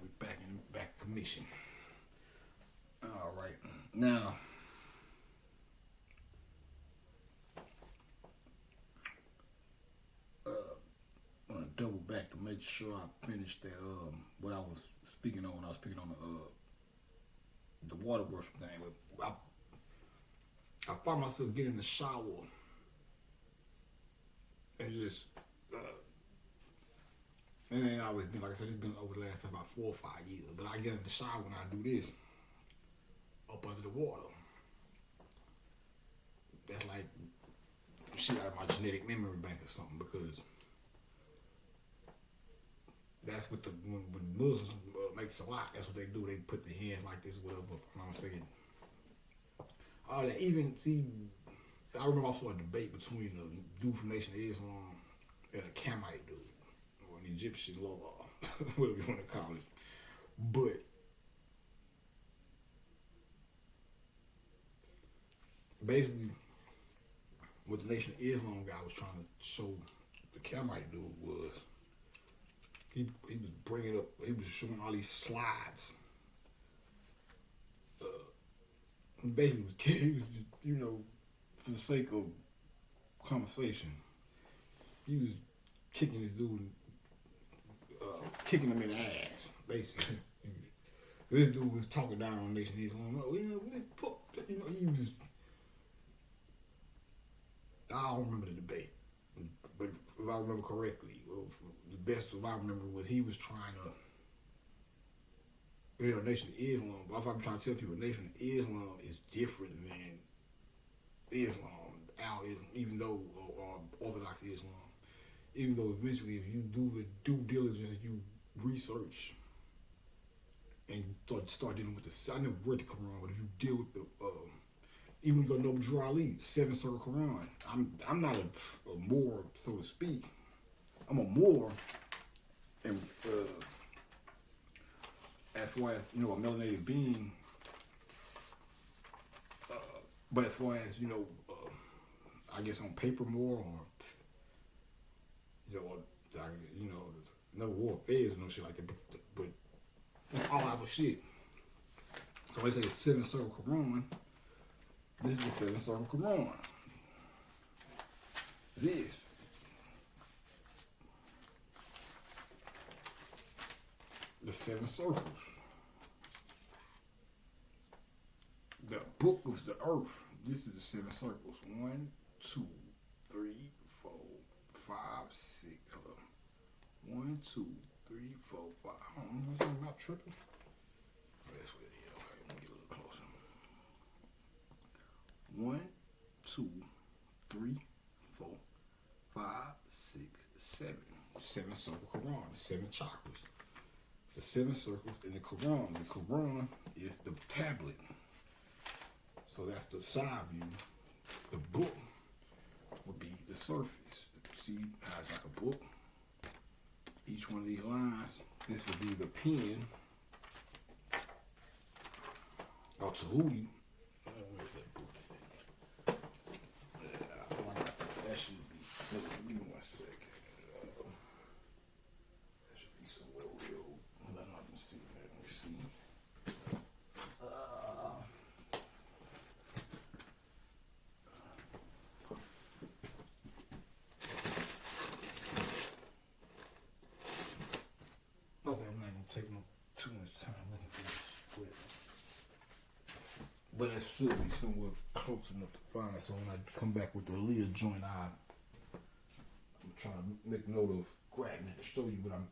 we back commission. All right, now I'm gonna double back to make sure I finished that what I was speaking on. I was speaking on the water worship thing. But I found myself getting in the shower and just it ain't always been like I said. It's been over the last about 4 or 5 years. But I get in the shower when I do this up under the water. That's like shit out of my genetic memory bank or something because that's what when Muslims make salat, that's what they do. They put their hands like this, whatever. I'm saying. All that. Even see, I remember I saw a debate between the dude from Nation of Islam and a Camite dude, or an Egyptian law, whatever you want to call it. But basically, what the Nation of Islam guy was trying to show the Camite dude was he was bringing up, he was showing all these slides. Basically, he was just, you know, for the sake of conversation, he was kicking this dude, kicking him in the ass, basically. This dude was talking down on Nation of Islam. Oh, you know, he was. I don't remember the debate, but if I remember correctly, the best of I remember was he was trying to, you know, Nation of Islam. But I'm trying to tell people, Nation of Islam is different than Islam, even though Orthodox Islam. Even though eventually, if you do the due diligence and you research and start dealing with the, I never read the Quran, but if you deal with the even when you go to Noble Drew Ali, 7 Circle Quran. I'm not a Moor, so to speak. I'm a Moor, and as far as, you know, a melanated being. But as far as, you know, I guess on paper more, or you know, never wore fez or no shit like that. But that's all our shit. So they say it's 7 Circle Quran. This is the 7 Circle Quran. This the 7 circles. The book of the earth. This is the 7 circles. 1, 2, 3, 4, 5, 6. Hold on. 1, 2, 3, 4, 5. I don't know something about tripping. That's what it is. Okay, let me get a little closer. 1, 2, 3, 4, 5, 6, 7. 7 circle Quran. 7 chakras. The 7 circles in the Quran. The Quran is the tablet. So that's the side view. The book would be the surface. See how it's like a book? Each one of these lines, this would be the pen. Or Tahuti. Where's that book at? That should be. Give me 1 second. That should be somewhere over here. I'm not gonna see that. Let me see. Okay, I'm not gonna take too much time looking for this, but it should be somewhere close enough to find. So when I come back with the Aaliyah joint, I'm trying to make note of grabbing it to show you, but I'm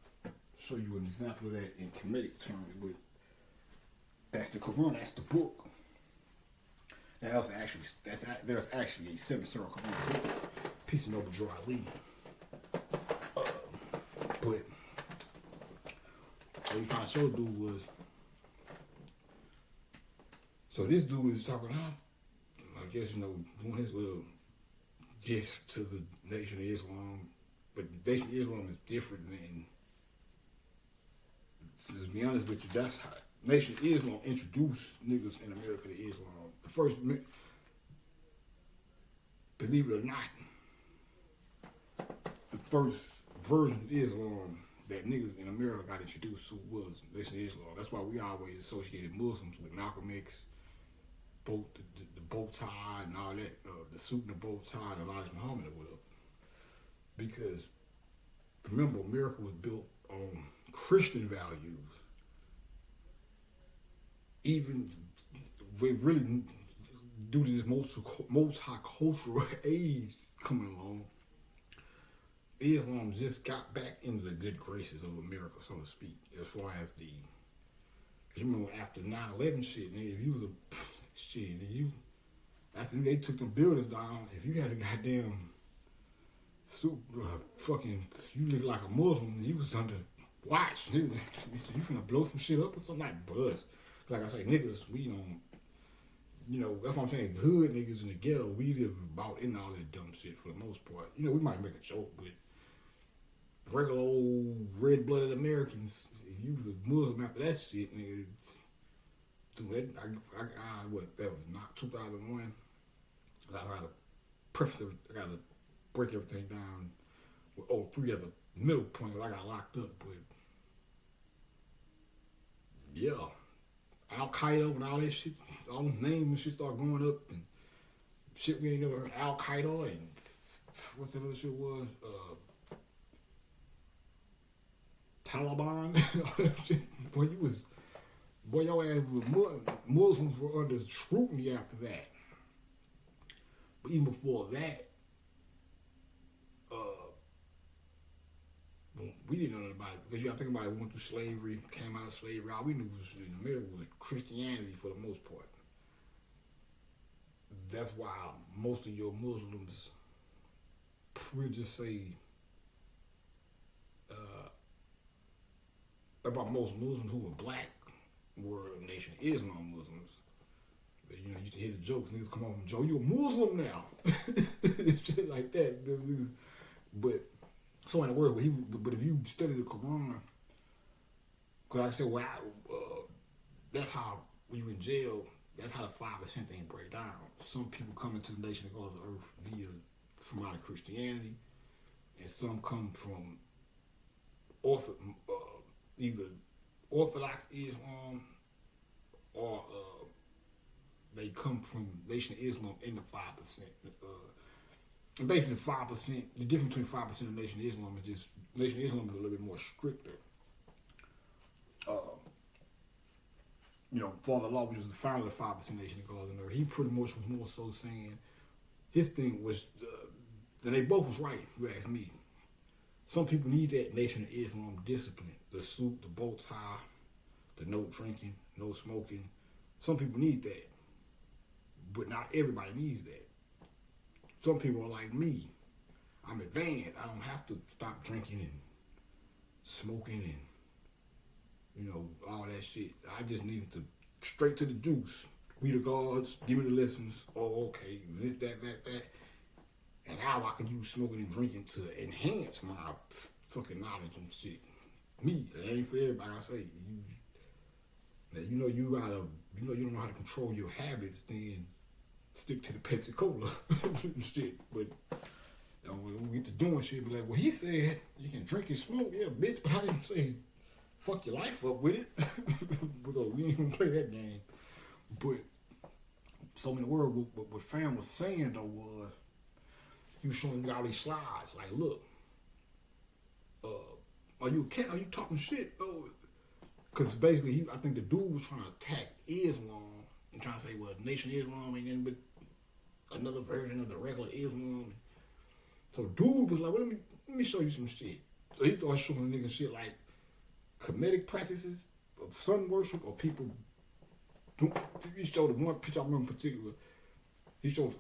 show you an example of that in comedic terms. But that's the Quran, that's the book. There's actually a 7 circle Quran book, piece of Noble Drew Ali. But what he's trying to show the dude was, so this dude is talking, I guess, you know, doing his little diss to the Nation of Islam, but the Nation of Islam is different than, to be honest with you, that's how Nation of Islam introduced niggas in America to Islam. The first, believe it or not, the first version of Islam that niggas in America got introduced to was Nation of Islam. That's why we always associated Muslims with Malcolm X, both the bow tie and all that, the suit and the bow tie, and Elijah Muhammad or whatever. Because remember, America was built on Christian values. Even we really, due to this multicultural age coming along, Islam just got back into the good graces of America, so to speak, as far as the, you remember after 9/11 shit, nigga, if you was a, shit, after they took the buildings down, if you had a goddamn suit, fucking, you look like a Muslim, you was under watch, you finna blow some shit up or something like buzz. Like I say, niggas, we don't, that's what I'm saying, hood niggas in the ghetto, we live about in all that dumb shit for the most part. We might make a joke, but regular old red-blooded Americans, if you was a Muslim after that shit, nigga, that was not 2001. I gotta break everything down with 03 as a middle point, I got locked up, but yeah. Al Qaeda and all that shit, all those names and shit start going up and shit we ain't never heard. Al Qaeda and what's that other shit was? Taliban. Your ass was Muslims were under scrutiny after that. But even before that, we didn't know nothing about it, because you gotta think about it, we went through slavery, came out of slavery, all we knew was in America was Christianity for the most part. That's why most of your Muslims, we'll just say, about most Muslims who were black were Nation of Islam Muslims. But, you used to hear the jokes, niggas come off and Joe, you a Muslim now. Shit like that. But, so in a word, but if you study the Quran, because like I said, that's how, when you in jail, that's how the 5% thing break down. Some people come into the nation of God, the earth, from out of Christianity, and some come from either Orthodox Islam, or they come from Nation of Islam in the 5%. And basically 5%, the difference between 5% and Nation of Islam is just, Nation of Islam is a little bit more stricter. Father Law, which was the founder of the 5% Nation of God on Earth, he pretty much was more so saying, his thing was, that they both was right, if you ask me. Some people need that Nation of Islam discipline, the suit, the bow tie, the no drinking, no smoking. Some people need that, but not everybody needs that. Some people are like me. I'm advanced. I don't have to stop drinking and smoking and, all that shit. I just needed to straight to the juice. We the gods, give me the lessons. Oh, okay, this, that. And now I can use smoking and drinking to enhance my fucking knowledge and shit. Me, it ain't for everybody. I say, you don't know how to control your habits, then stick to the Pepsi Cola shit. But when we get to doing shit, be like, well, he said you can drink and smoke, yeah, bitch, but I didn't say fuck your life up with it. So we ain't gonna play that game. But so in the world, what fam was saying though was, he was showing me all these slides, like, look, are you talking shit? Because basically, I think the dude was trying to attack Islam and trying to say, well, Nation of Islam ain't nothing but another version of the regular Islam. So dude was like, well, let me show you some shit. So he started showing the nigga shit like Kemetic practices of sun worship, or people. He showed the one picture I remember in particular. He showed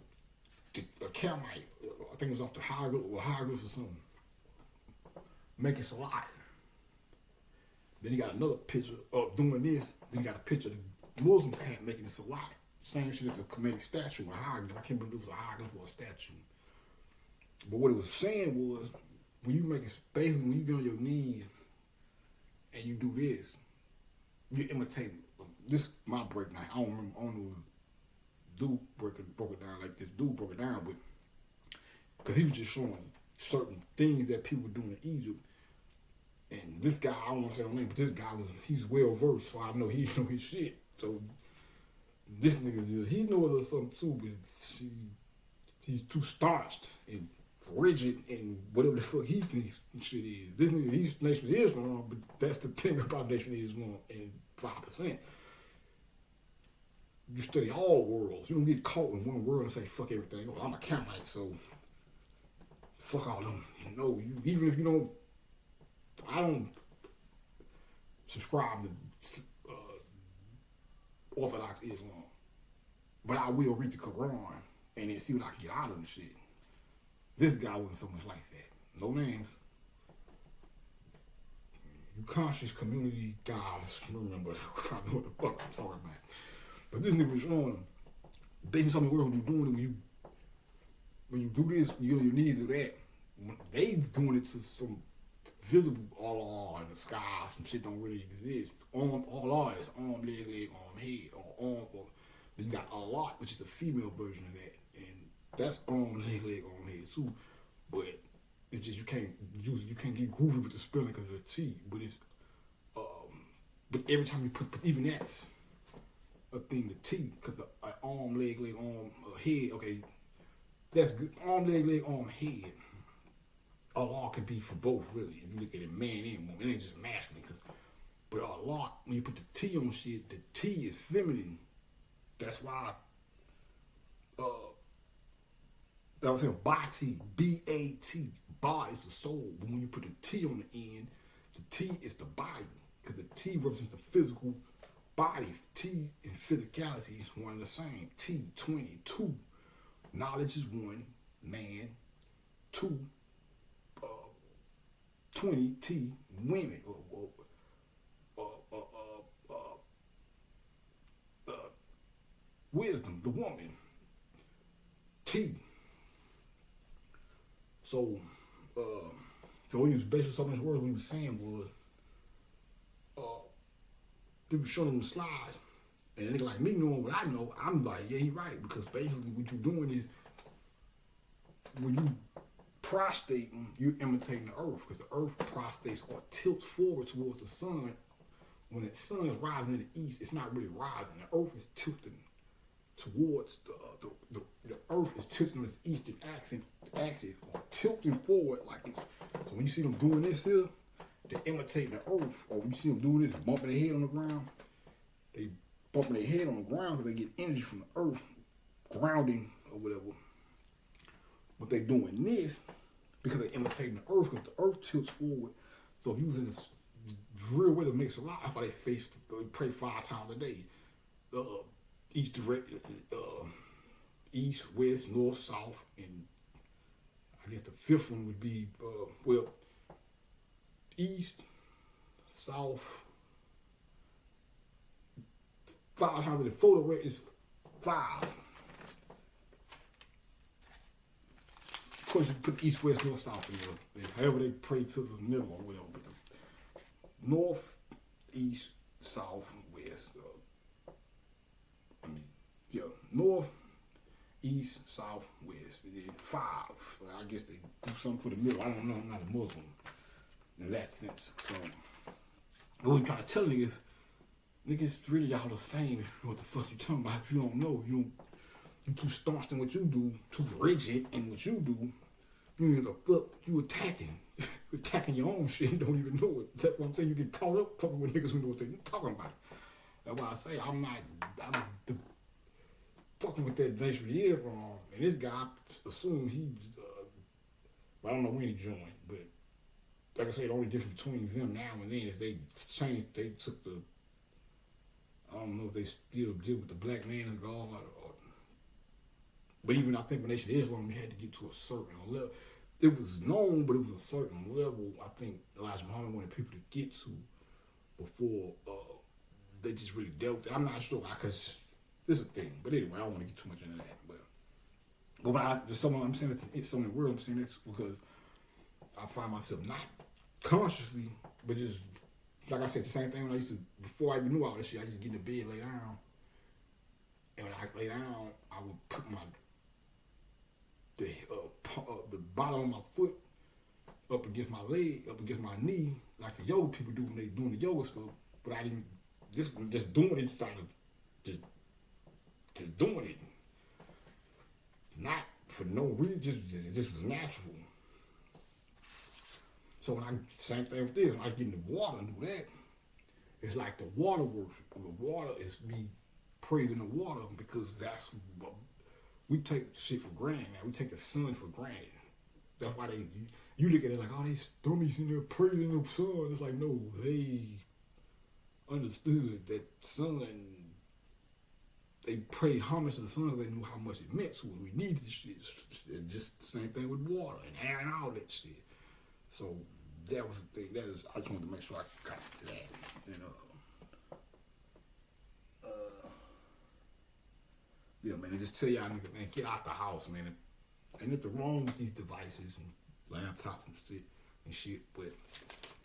a Camite, I think it was off the hieroglyph or something, making salat. Then he got another picture of doing this. Then he got a picture of the Muslim cat making a salat. Same shit as a Kemetic statue, a hieroglyph. I can't remember if it was a hieroglyph or a statue. But what it was saying was, when you make it, basically when you get on your knees and you do this, you're imitating. This is my breakdown. I don't know if dude broke it down like this. Dude broke it down, but because he was just showing certain things that people were doing in Egypt. And this guy, I don't want to say no name, but this guy he's well versed, so I know he know his shit. So this nigga, he know a little something too, but he's too starched and rigid and whatever the fuck he thinks shit is. This nigga, he's Nation of Islam, but that's the thing about Nation of Islam and 5%. You study all worlds. You don't get caught in one world and say fuck everything. Oh, I'm a Campbellite, so fuck all them. No, even if you don't, I don't subscribe to Orthodox Islam, but I will read the Quran and then see what I can get out of the shit. This guy wasn't so much like that. No names. You conscious community guys remember probably what the fuck I'm talking about. But this nigga was showing him, based on some of the work you're doing when you do this, you know your needs do that. When they doing it to some visible Allah in the sky, some shit don't really exist. Allah is arm, leg, arm, head, or arm, or then you got Allah, which is the female version of that. And that's arm, leg, arm, head too. But it's just you can't get groovy with the spelling because of the T. But it's but every time you put even that's a thing, the T, because the arm, leg, arm, head, okay, that's good. Arm, leg, arm, head. Allah can be for both, really. If you look at it, man and woman, it ain't just masculine. But Allah, when you put the T on shit, the T is feminine. That's why, I was saying Bati, B-A-T, Ba is the soul. But when you put the T on the end, the T is the body. Because the T represents the physical body. T and physicality is one and the same. T, 22. Knowledge is one, man. 2, 20, T, women. Wisdom, the woman. T. So we was basically some of these words we was saying was, people showing them the slides, and a nigga like me knowing what I know, I'm like, yeah, he right, because basically what you're doing is, when you prostrating, you're imitating the earth, because the earth prostrates or tilts forward towards the sun. When the sun is rising in the east, it's not really rising. The earth is tilting towards the earth is tilting on its eastern axis or tilting forward like it's. So when you see them doing this here, they're imitating the earth. Or when you see them doing this, bumping their head on the ground, they bumping their head on the ground because they get energy from the earth, grounding or whatever. But they doing this because they're imitating the earth, because the earth tilts forward. So using this real way to make a lot, that's why they pray 5 times a day. East, west, north, south, and I guess the 5th one would be east, south. 5 times the photo rate is 5. Of course, you put east, west, north, south in there. However they pray to the middle or whatever. But the north, east, south, west. North, east, south, west. And then 5. I guess they do something for the middle. I don't know. I'm not a Muslim in that sense. So, what we trying to tell niggas, niggas really all the same. What the fuck you talking about? If you don't know, you too staunch in what you do, too rigid in what you do. You know the fuck you attacking. You're attacking your own shit and don't even know it. That's what I'm saying. You get caught up talking with niggas who know what they're talking about. That's why I say I'm fucking with that Nation of Islam, and this guy assumed I don't know when he joined, but like I say, the only difference between them now and then is they took the, I don't know if they still deal with the black man as God, but even I think when Nation of Islam, we had to get to a certain level. It was known, but it was a certain level I think Elijah Muhammad wanted people to get to before they just really dealt with it. I'm not sure, because this is a thing, but anyway, I don't want to get too much into that. But when I'm saying that some of the world, I'm saying that's because I find myself not consciously, but just like I said, the same thing when I used to, before I even knew all this shit, I used to get in the bed, lay down, and when I lay down, I would put the bottom of my foot up against my leg, up against my knee, like the yoga people do when they doing the yoga stuff. But I didn't just doing it, started just doing it, not for no reason, just was natural. So when same thing with this, when I get in the water and do that, it's like the water works. The water is me praising the water because that's what we take shit for granted now. We take the sun for granted. That's why you look at it like, oh, they dummies in there praising the sun. It's like, no, they understood that sun. They paid homage to the sun because they knew how much it meant to us. We needed this shit. Just the same thing with water and air and all that shit. So that was the thing. I just wanted to make sure I got to that. And yeah, man, just tell y'all niggas, man, get out the house, man. Ain't nothing wrong with these devices and laptops and shit, but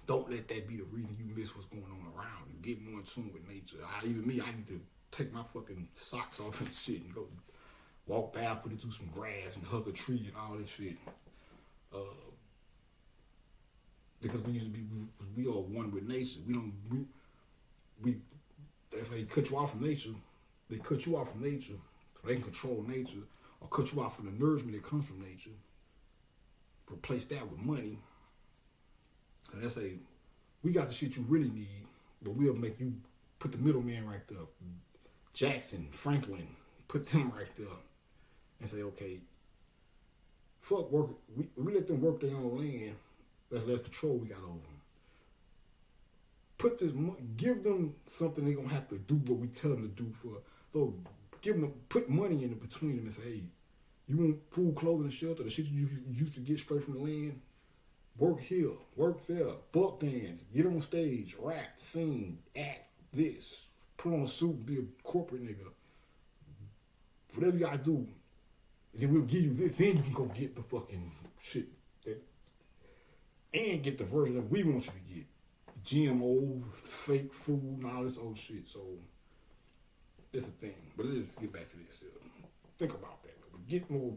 don't let that be the reason you miss what's going on around you. Get more in tune with nature. Even me, I need to take my fucking socks off and shit and go walk barefoot through some grass and hug a tree and all this shit. Because we are one with nature. We that's why they cut you off from nature. They cut you off from nature so they can control nature, or cut you off from the nourishment that comes from nature. Replace that with money. And they say, we got the shit you really need, but we'll make you put the middleman right there. Jackson, Franklin, put them right there. And say, okay, fuck work. We let them work their own land. That's less control we got over them. Put this, give them something they're gonna have to do what we tell them to do for. So put money in between them and say, hey, you want food, clothing, and shelter, the shit you used to get straight from the land? Work here, work there, buck dance, get on stage, rap, sing, act, this, put on a suit and be a corporate nigga. Whatever you gotta do, then we'll give you this, then you can go get the fucking shit and get the version that we want you to get. The GMO, the fake food, and all this old shit. So, it's a thing. But let's get back to this. Think about that. Get more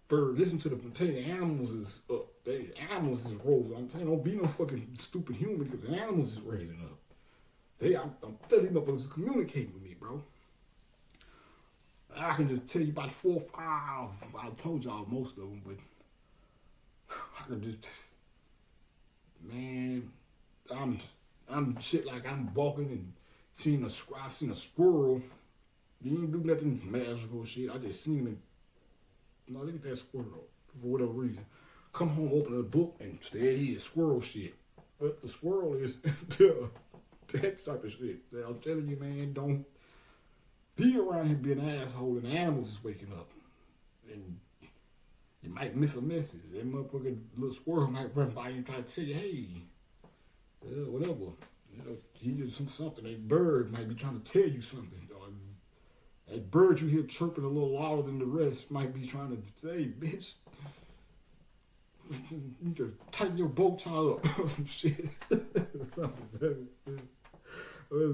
bird. Listen to tell you, animals is up. Animals is rose. I'm saying, don't be no fucking stupid human because the animals is raising up. I'm telling you, motherfuckers communicating with me, bro. I can just tell you about 4 or 5. I told y'all most of them, but I can just, man, I'm shit like I'm walking and I seen a squirrel. You didn't do nothing magical shit. I just seen him. No, look at that squirrel for whatever reason. Come home, open the book, and there it is, squirrel shit. But the squirrel is that type of shit. I'm telling you, man, don't be around here being an asshole and the animals is waking up. And you might miss a message. That motherfucking little squirrel might run by you and try to tell you, hey, whatever. You know, he did something. That bird might be trying to tell you something. That bird you hear chirping a little louder than the rest might be trying to say, bitch, you need to tighten your bow tie up or some shit. Let's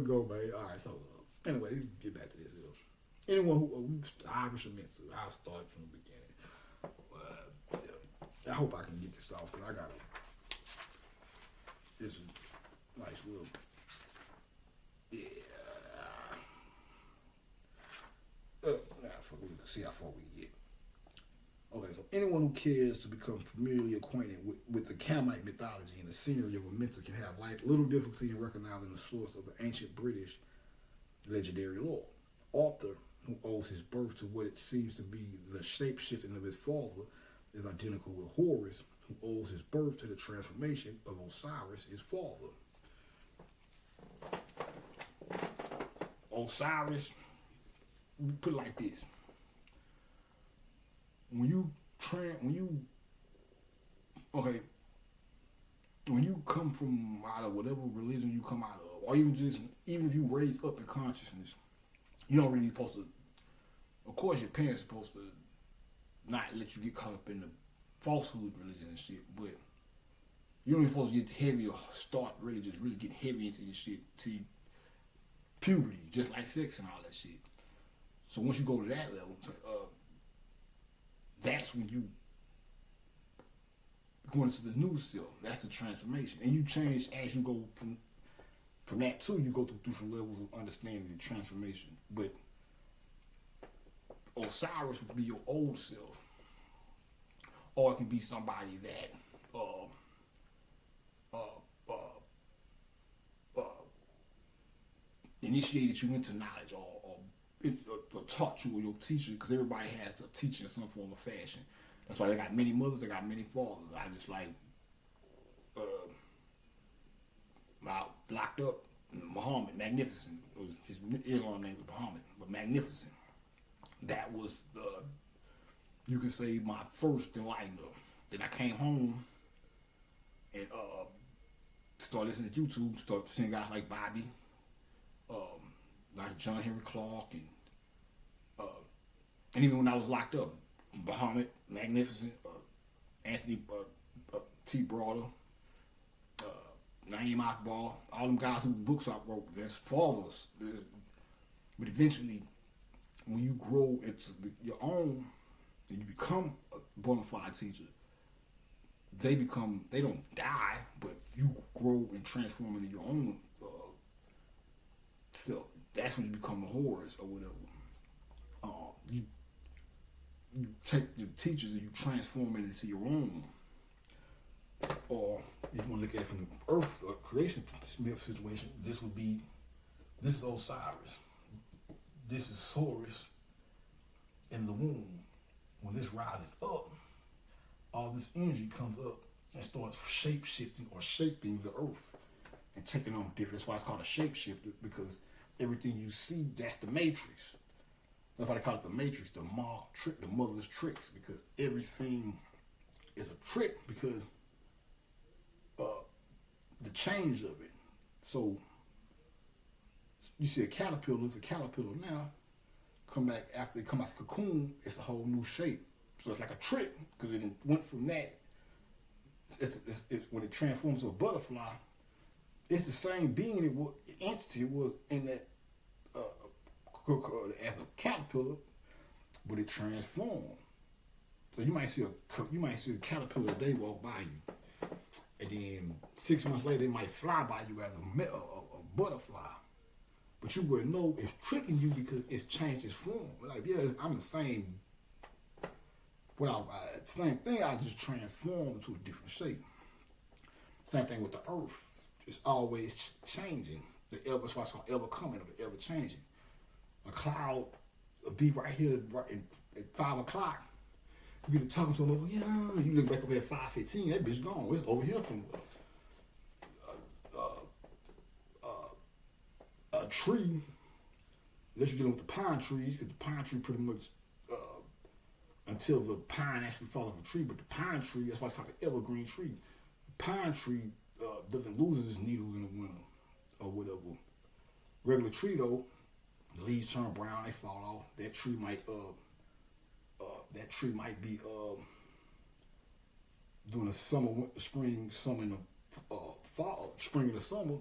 go, man. All right, so anyway, get back to this. Anyone who Irish Amenta, I'll start from the beginning. I hope I can get this off because I got this nice little, see how far we can get. Okay, so anyone who cares to become familiarly acquainted with the Camite mythology and the scenery of Amenta can have little difficulty in recognizing the source of the ancient British legendary lore. Arthur, who owes his birth to what it seems to be the shape-shifting of his father, is identical with Horus, who owes his birth to the transformation of Osiris, his father. Osiris, put it like this. When you come from out of whatever religion you come out of, or even if you raise up in consciousness, you don't really supposed to. Of course, your parents are supposed to not let you get caught up in the falsehood religion and shit, but you don't even supposed to get heavy or start really get heavy into your shit to puberty, just like sex and all that shit. So once you go to that level, that's when you going into the new self. That's the transformation. And you change as you go from that too, you go through different levels of understanding the transformation. But Osiris would be your old self. Or it can be somebody that initiated you into knowledge or taught you or your teacher, because everybody has to teach in some form of fashion. That's why they got many mothers, they got many fathers. I just like locked up Muhammad, Magnificent. His Islam name was Muhammad, but Magnificent. That was you could say my first enlightenment. Then I came home and started listening to YouTube, started seeing guys like Bobby, like John Henry Clark, and even when I was locked up, Muhammad, Magnificent, Anthony T. Broader, Naeem Akbar, all them guys whose books I wrote, there's fathers. But eventually, when you grow into your own, and you become a bona fide teacher, they don't die, but you grow and transform into your own self. That's when you become a Horus or whatever. You take the teachers and you transform it into your own. Or if you want to look at it from the earth or creation myth situation, this is Osiris. This is Horus in the womb. When this rises up, all this energy comes up and starts shape-shifting or shaping the earth and taking on different. That's why it's called a shapeshifter, because everything you see, that's the matrix. That's why they call it the matrix, the trick, the mother's tricks, because everything is a trick because the change of it. So you see a caterpillar, it's a caterpillar now. Come back after it come out the cocoon, it's a whole new shape. So it's like a trick, because it went from that. It's when it transforms to a butterfly, it's the same being, entity was in that as a caterpillar, but it transformed. So you might see a caterpillar today walk by you, and then 6 months later it might fly by you as a butterfly. But you wouldn't know it's tricking you because it's changed its form. Like, yeah, I'm the same. Same thing, I just transformed to a different shape. Same thing with the earth. It's always changing. That's why it's called ever coming, or the ever changing. A cloud will be right here at 5 o'clock. You get to talking to them, yeah, you look back up at 5:15, that bitch gone. It's over here somewhere. A tree, unless you're dealing with the pine trees, because the pine tree pretty much, until the pine actually falls off a tree, but the pine tree, that's why it's called an evergreen tree. The pine tree doesn't lose its needles in the winter or whatever. Regular tree though, the leaves turn brown, they fall off. That tree might be during the summer, spring, summer, and the fall, spring and the summer,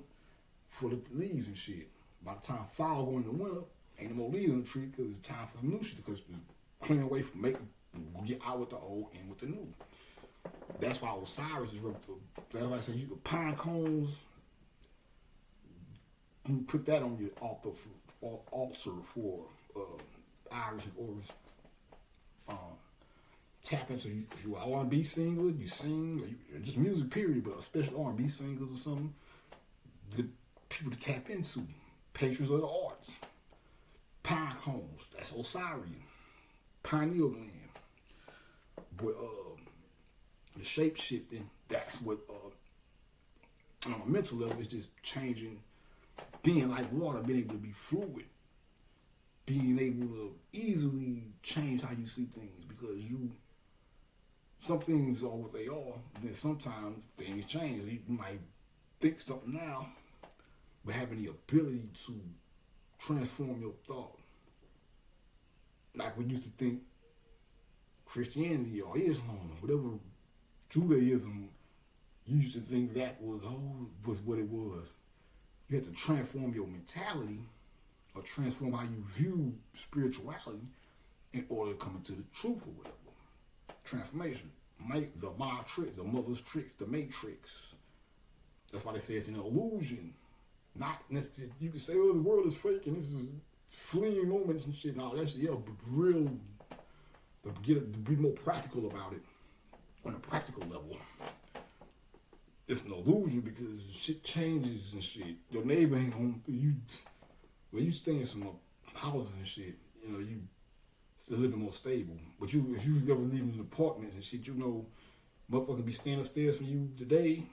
full of leaves and shit. By the time fall going into winter, ain't no more leaves on the tree because it's time for some new shit, because it's clearing away from get out with the old and with the new. That's why Osiris is. That's why I say you can pine cones. You put that on your altar for Irish and Horus. Tap into, if you're an R&B singer, you sing, or just music period, but especially R&B singers or something, good people to tap into. Patrons of the arts. Pine cones, that's Osirian. Pineal gland. But the shape shifting, that's what on a mental level is just changing, being like water, being able to be fluid, being able to easily change how you see things, because some things are what they are, then sometimes things change. You might think something now, but having the ability to transform your thought. Like we used to think Christianity or Islam, whatever, Judaism, you used to think that was what it was. You had to transform your mentality or transform how you view spirituality in order to come into the truth or whatever. Transformation. the matrix, the mother's tricks, the matrix. That's why they say it's an illusion. Not necessarily, you can say, oh, the world is fake and this is fleeting moments and shit. No, that's, yeah, but real, but be more practical about it on a practical level. It's an illusion because shit changes and shit. Your neighbor ain't home. When you stay in some houses and shit, you know, it's a little bit more stable. But if you ever live in apartments and shit, you know, motherfucker be staying upstairs from you today,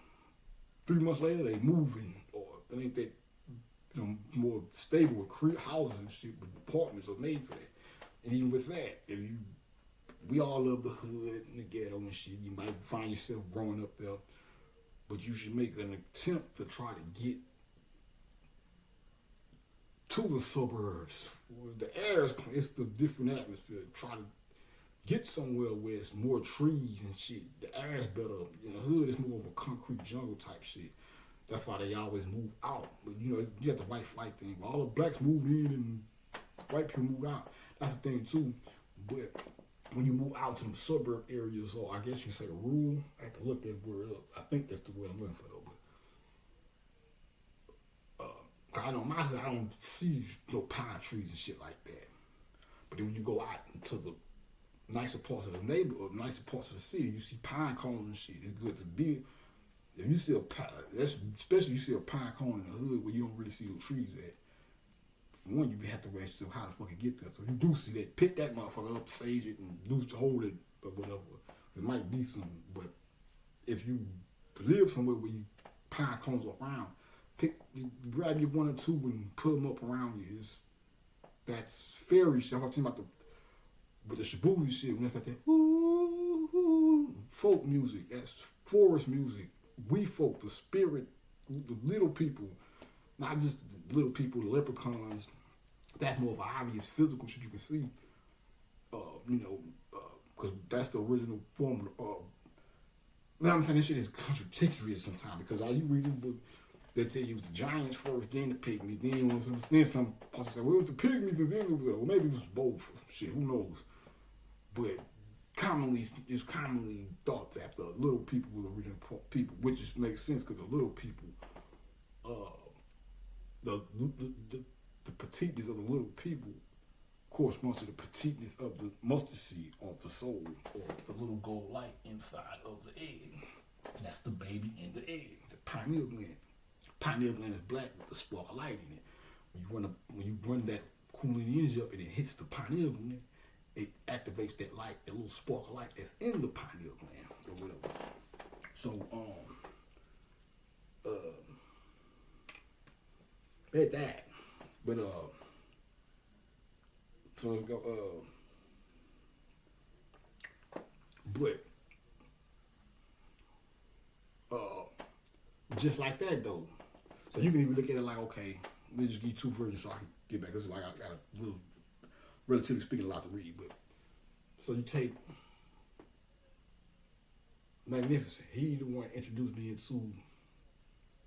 3 months later they moving, or it ain't that, you know, more stable with houses and shit, but apartments are made for that. And even with that, we all love the hood and the ghetto and shit. You might find yourself growing up there, but you should make an attempt to try to get to the suburbs. The air it's the different atmosphere. Try to get somewhere where it's more trees and shit. The air is better. In the hood, it's more of a concrete jungle type shit. That's why they always move out. But you know, you got the white flight thing. All the blacks move in and white people move out. That's the thing too. But when you move out to the suburb areas, or I guess you can say rural, I have to look that word up. I think that's the word I'm looking for though. But I know my hood, I don't see no pine trees and shit like that. But then when you go out into the nicer parts of the neighborhood, nicer parts of the city, you see pine cones and shit. It's good to be. If you see a pine, especially you see a pine cone in the hood where you don't really see no trees at. For one, you have to ask yourself how the fuck you get there. So if you do see that, pick that motherfucker up, sage it, and hold it or whatever. It might be some, but if you live somewhere where you pine cones around, grab your 1 or 2 and put them up around you. That's fairy shit. I'm talking about with the shabuzi shit, when that's like that, ooh, folk music, that's forest music. We folk, the spirit, the little people, not just the little people, the leprechauns. That's more of an obvious physical shit you can see. Because that's the original form of. Now I'm saying this shit is contradictory sometimes because you read this book, they tell you it was the giants first, then the pygmies, then some person say, well, it was the pygmies, and then it was, well, maybe it was both, or some shit, who knows? But it's commonly thought that the little people were the original people, which just makes sense because the little people, the petiteness of the little people corresponds to the petiteness of the mustard seed or the soul or the little gold light inside of the egg. And that's the baby in the egg, the pineal gland. Pineal gland is black with a spark of light in it. When you run that Kundalini energy up and it hits the pineal gland, it activates that light, that little spark of light that's in the pineal gland or whatever. So at that. But so let's go just like that though. So you can even look at it like, okay, let me just give you 2 versions so I can get back. This is like I got a little, relatively speaking, a lot to read. But so you take Magnificent. He the one introduced me into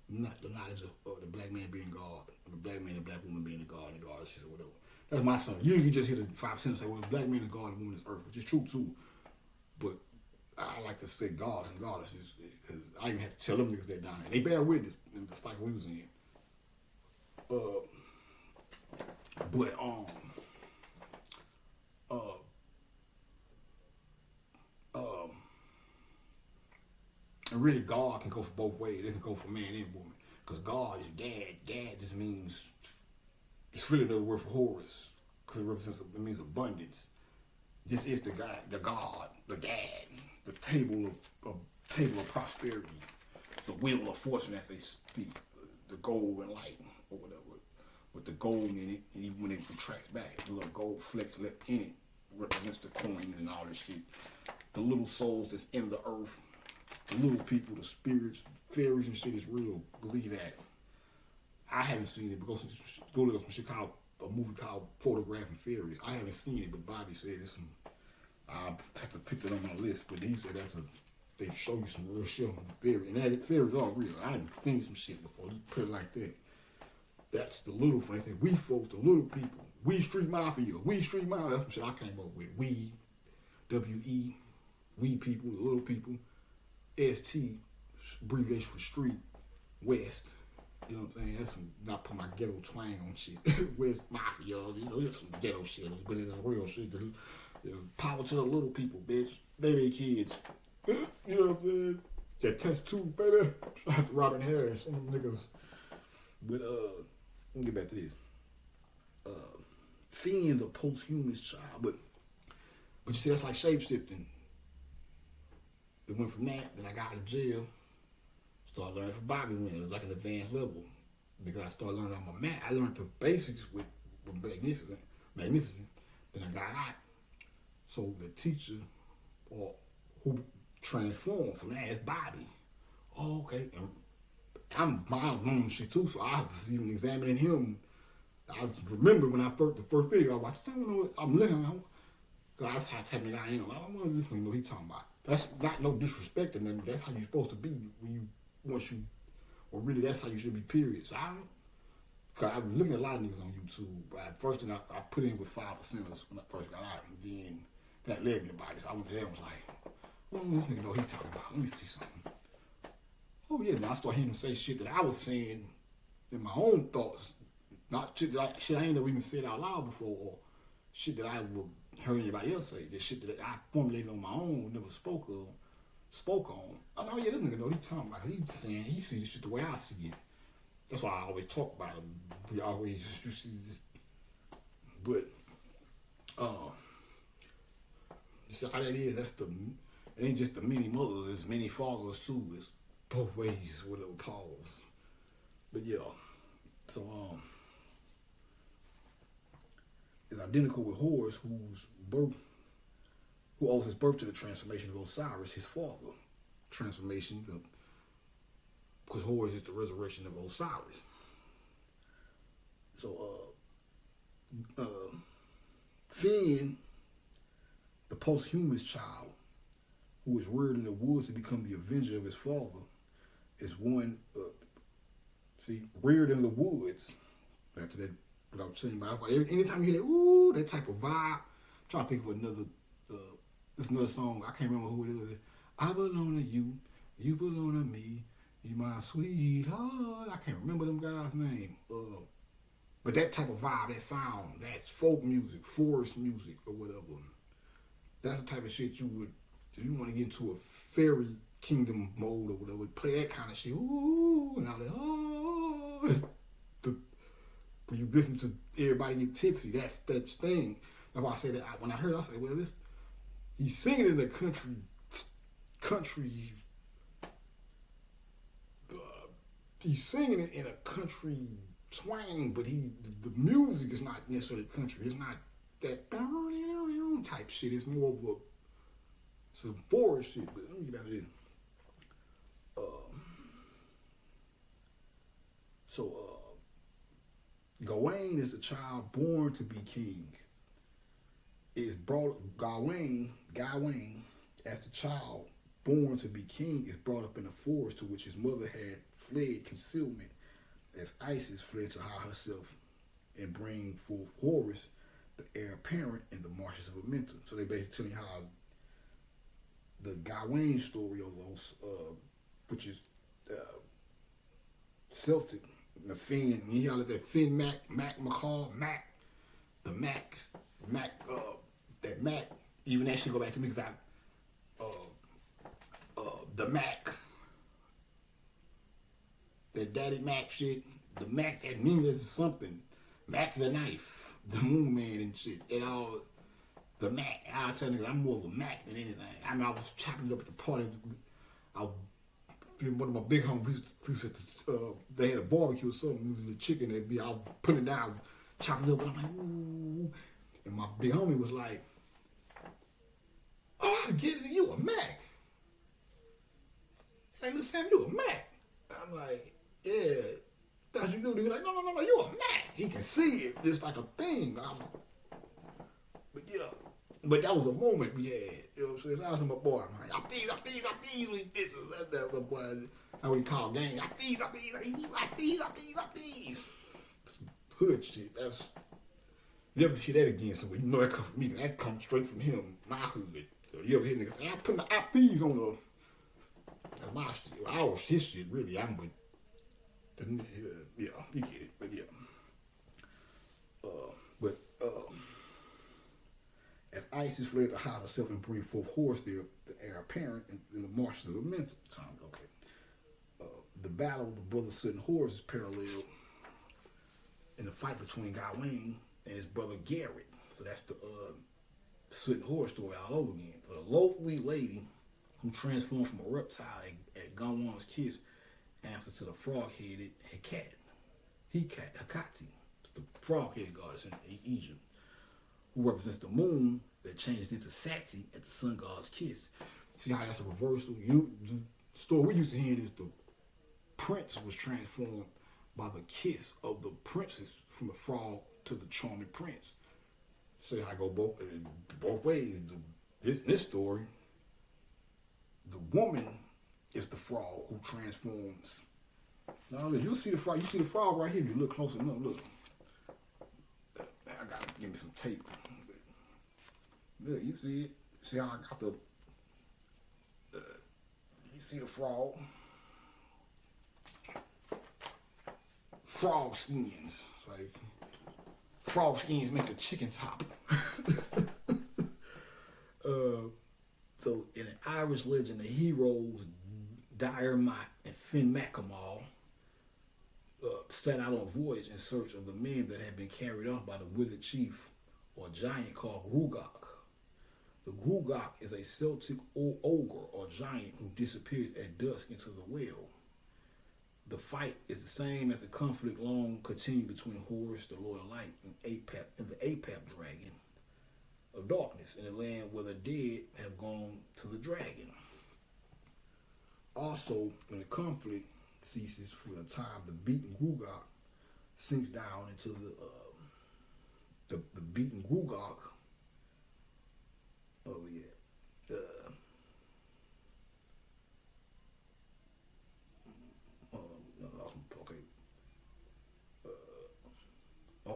not the knowledge of the black man being God, the black man and black woman being the God and goddesses or whatever. That's my son. Usually you just hear the 5% and say, well, the black man and God and woman is earth, which is true too. But I like to say gods and goddesses because I even have to tell them niggas that down there. They bear witness in the cycle we was in. And really God can go for both ways. It can go for man and woman. Because God is Gad. Gad just means, it's really another word for Horus. Because it means abundance. This is the God, the Gad, the table of prosperity, the wheel of fortune as they speak, the gold and light or whatever, with the gold in it, and even when it contracts back, the little gold flecks left in it represents the coin and all this shit. The little souls that's in the earth, the little people, the spirits, fairies and shit is real. Believe that. I haven't seen it, but go look up some shit called a movie called Photographing Fairies. I haven't seen it, but Bobby said it's some. I have to pick it on my list, but he said they show you some real shit on the fairy, and that fairies are real. I haven't seen some shit before. Just put it like that. That's the little friends. They say we folks, the little people. We street mafia. We street mafia. That's some shit I came up with. We, W-E, we people, the little people. ST, abbreviation for street, West. You know what I'm saying? That's some, not put my ghetto twang on shit. West Mafia, you know, it's some ghetto shit, but it's real shit. You know, power to the little people, bitch. Baby kids. You know what I'm saying? That test two, baby. Shout out to Robin Harris, some of them niggas. But, let me get back to this. Feeding the posthumous child. But you see, that's like shape-shifting. It went from that, then I got out of jail. Started learning from Bobby when it was like an advanced level. Because I started learning on my mat. I learned the basics with Magnificent. Then I got out. So the teacher or who transformed from that is Bobby. Oh, okay. And I'm mind-blown shit too, so I was even examining him. I remember when the first video I watched, I'm looking at him. Because I was typing the guy in. I don't want this nigga know what he's talking about. That's not no disrespect to them. That's how you're supposed to be or really that's how you should be, period. So because I was looking at a lot of niggas on YouTube. First thing I put in was 5% when I first got out. And then that led me to body. So I went to them and was like, well, this nigga know what he's talking about. Let me see something. Oh yeah, then I started hearing him say shit that I was saying in my own thoughts. Not shit that I ain't never even said out loud before, or shit that I would heard anybody else say. This shit that I formulated on my own, never spoke on. I thought, oh yeah, this nigga know what he's talking about. He's saying he sees this shit the way I see it. That's why I always talk about him. We always you see this, but you see how that is. It ain't just the many mothers. There's many fathers too. It's both ways. Whatever pause. But yeah, so is identical with Horus, who owes his birth to the transformation of Osiris, his father. Transformation, because Horus is the resurrection of Osiris. So, Finn, the posthumous child, who was reared in the woods to become the avenger of his father, is one, reared in the woods. Back to that, what I was saying about. Anytime you hear that, ooh, that type of vibe, I'm trying to think of another, there's another song, I can't remember who it is. I belong to you, you belong to me, you my sweetheart. I can't remember them guys' name. But that type of vibe, that sound, that's folk music, forest music, or whatever. That's the type of shit you would, if you want to get into a fairy kingdom mode or whatever, play that kind of shit. Ooh, and all that. Oh. When you listen to everybody get tipsy, that's that thing. That's why I say that when I heard it, I said, well, he's singing in a country. He's singing it in a country twang, but the music is not necessarily country. It's not that type shit. It's more of some forest shit. But let me get out of this. Gawain is the child born to be king. Gawain, as the child born to be king, is brought up in a forest to which his mother had fled concealment, as Isis fled to hide herself and bring forth Horus, the heir apparent, in the marshes of Amenta. So they basically telling how the Gawain story of those, which is Celtic, the Finn, you hear that Finn that Mac, even that should go back to me because the Mac, that Daddy Mac shit, the Mac, that means something. Mac the knife, the Moon Man and shit, and all, the Mac. I'll tell you, I'm more of a Mac than anything. I mean, I was chopping it up at the party. One of my big homies, they had a barbecue or something, the chicken, I was putting it down, chopping it up, and I'm like, ooh. And my big homie was like, oh, I get it, you a Mac. Like, listen, Sam, you a Mac. I'm like, yeah, thought you knew. He was like, no, you a Mac. He can see it, it's like a thing. But yeah, but that was a moment we had. You know what I'm saying? So I was my boy. I'm like, I'm these. That's the boy. That's what he called gang. I'm these. Hood shit. That's, you never hear that again. So you know that come from me. That comes straight from him, my hood. You ever hear niggas say, I'm putting the apps on the. That's my shit. Our his shit, really. I'm with. Yeah, you get it. But yeah. As ISIS fled to hide herself and bring forth horse, the heir apparent in the marshes of Amenta time. Okay. The battle of the brother Sutton Horse is parallel in the fight between Gawain and his brother Garrett. So that's the Sutton Horse story all over again. So the loathly lady who transformed from a reptile at Gawain's kiss answers to the frog-headed Hecate, the frog-headed goddess in Egypt, who represents the moon that changes into Sati at the sun god's kiss. See how that's a reversal? The story we used to hear is the prince was transformed by the kiss of the princess from the frog to the charming prince. So I go both ways. This story, the woman is the frog who transforms. Now look, you see the frog. You see the frog right here. If you look close enough, look. I gotta give me some tape. Look, you see it. See how I got the. You see the frog. Frog skins. It's like frog skins make the chickens hop. So in an Irish legend, the heroes Diarmait and Finn Macklemore set out on a voyage in search of the men that had been carried off by the withered chief or giant called Grugach. The Grugach is a Celtic ogre or giant who disappears at dusk into the well. The fight is the same as the conflict long continued between Horus, the Lord of Light, and the Apap dragon of darkness in the land where the dead have gone to the dragon. Also, when the conflict ceases for a time, the beaten Grugach sinks down into the beaten Grugach. Oh yeah.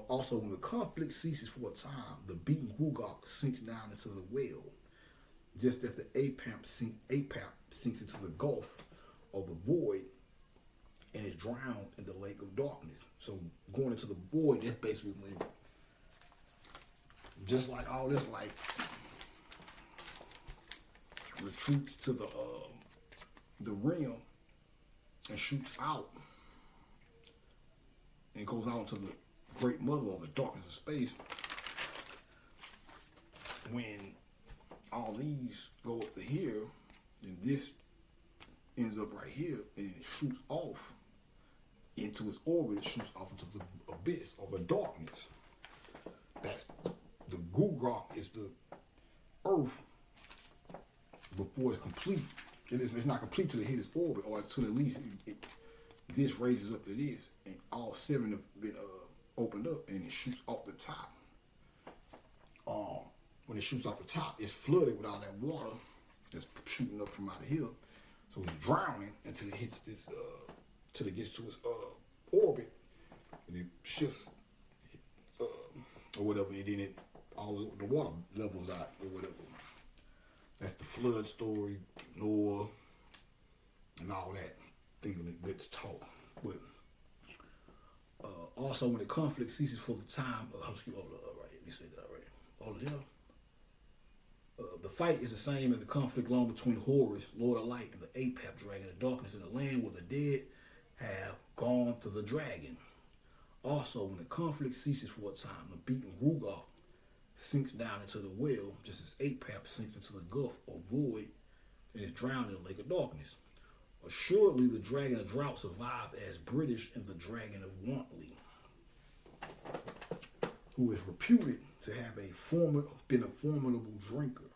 Also, when the conflict ceases for a time, the beaten Grugach sinks down into the well, just as the Apap sinks into the gulf of the void and is drowned in the lake of darkness. So going into the void, that's basically when, just like all this light retreats to the realm and shoots out and goes out into the great mother of the darkness of space. When all these go up to here, then this ends up right here, and it shoots off into its orbit. It shoots off into the abyss or the darkness. That's the Grugach is the Earth before it's complete. It's not complete till it hit its orbit, or till at least this raises up to this, and all seven have been opened up, and it shoots off the top. When it shoots off the top, it's flooded with all that water that's shooting up from out of here. So it's drowning until it hits this, till it gets to its orbit, and it shifts, or whatever, and then all the water levels out or whatever. That's the flood story, Noah, and all that. Thinking it gets taught, but. Also, when the conflict ceases for the time, the fight is the same as the conflict long between Horus, Lord of Light, and the Apap dragon of darkness in the land where the dead have gone to the dragon. Also, when the conflict ceases for a time, the beaten Grugach sinks down into the well, just as Apap sinks into the gulf or void and is drowned in the lake of darkness. Assuredly, the dragon of drought survived as British and the dragon of Wantley, who is reputed to have been a formidable drinker.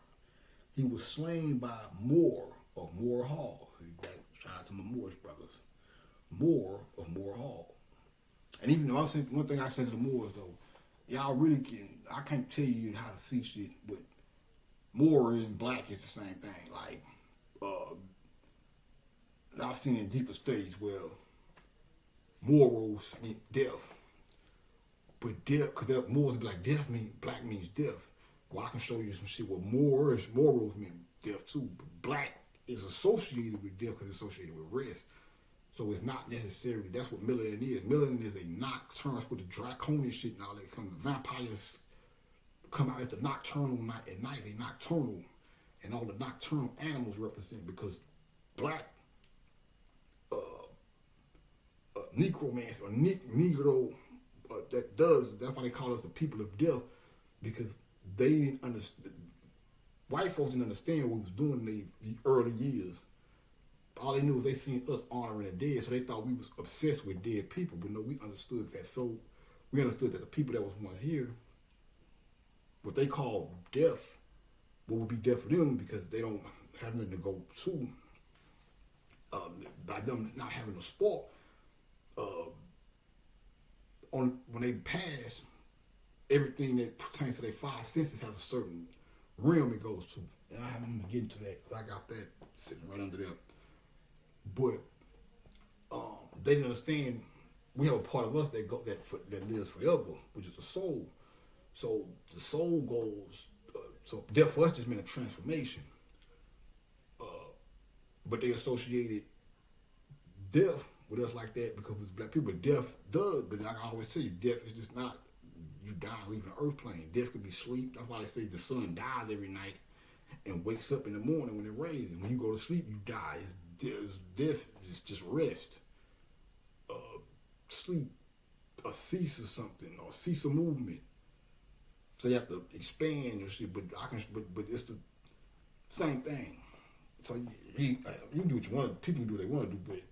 He was slain by Moore of Moore Hall. Shout out to my Moorish brothers. Moore of Moore Hall. And even though one thing I said to the Moors though, y'all really I can't tell you how to see shit, but Moor and black is the same thing. Like, I've seen in deeper studies where morals mean death. But death, because Moors be like, black means death. Well, I can show you some shit where Moors meant death too. But black is associated with death because it's associated with rest. So it's not necessarily, that's what melanin is. Melanin is a nocturnal, with the draconian shit and all that. The vampires come out at the nocturnal night at night. They nocturnal. And all the nocturnal animals represent, because black necromancy or negro, that's why they call us the people of death, because they didn't understand, white folks didn't understand what we was doing in the early years. All they knew was they seen us honoring the dead, so they thought we was obsessed with dead people. But no, we understood that. So we understood that the people that was once here, what they call death, what would be death for them, because they don't have nothing to go to, by them not having a sport, when they pass, everything that pertains to their five senses has a certain realm it goes to. And I haven't even get into that because I got that sitting right under there. But they didn't understand. We have a part of us that lives forever, which is the soul. So the soul goes. So death for us just meant a transformation. But they associated death with us like that because with black people, death does. But like I always tell you, death is just not you die leaving the earth plane. Death could be sleep. That's why they say the sun dies every night and wakes up in the morning when it rains. When you go to sleep, you die. Death is just rest. Sleep, a cease or something, or cease of movement. So you have to expand your shit, but it's the same thing. So you do what you want. People do what they want to do, but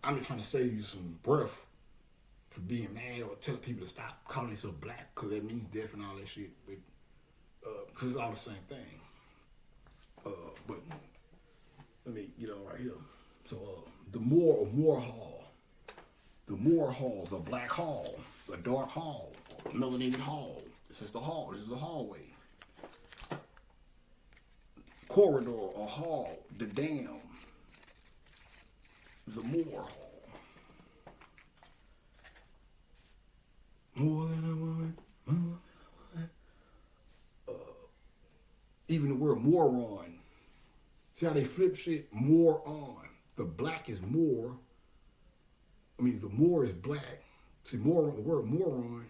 I'm just trying to save you some breath for being mad or telling people to stop calling themselves black because that means death and all that shit. But because it's all the same thing. But let me get on right here. So the Moor of Moor Hall. The Moor Hall is a black hall, a dark hall, a melanated hall. This is the hall. This is the hallway. Corridor or hall, the dam. The Moor Hall. More than a woman, more than a woman. Even the word moron. See how they flip shit? Moron. The black is more. The more is black. See, moron. The word moron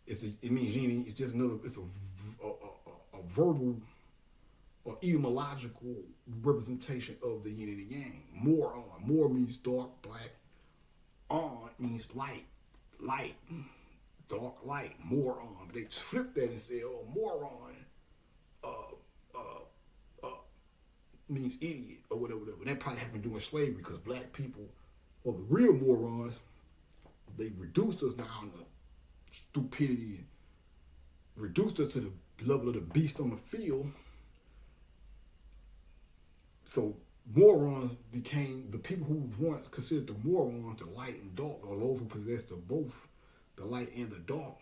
it means yin. It's just another. It's a verbal or etymological representation of the yin and the yang. Moron. More means dark, black. On means light, dark, light. Moron. But they flip that and say, "Oh, moron." Means idiot or whatever. That probably happened during slavery because black people, or the real morons, they reduced us down to stupidity and reduced us to the level of the beast on the field. So morons became the people who once considered the morons, the light and dark, or those who possessed the both, the light and the dark,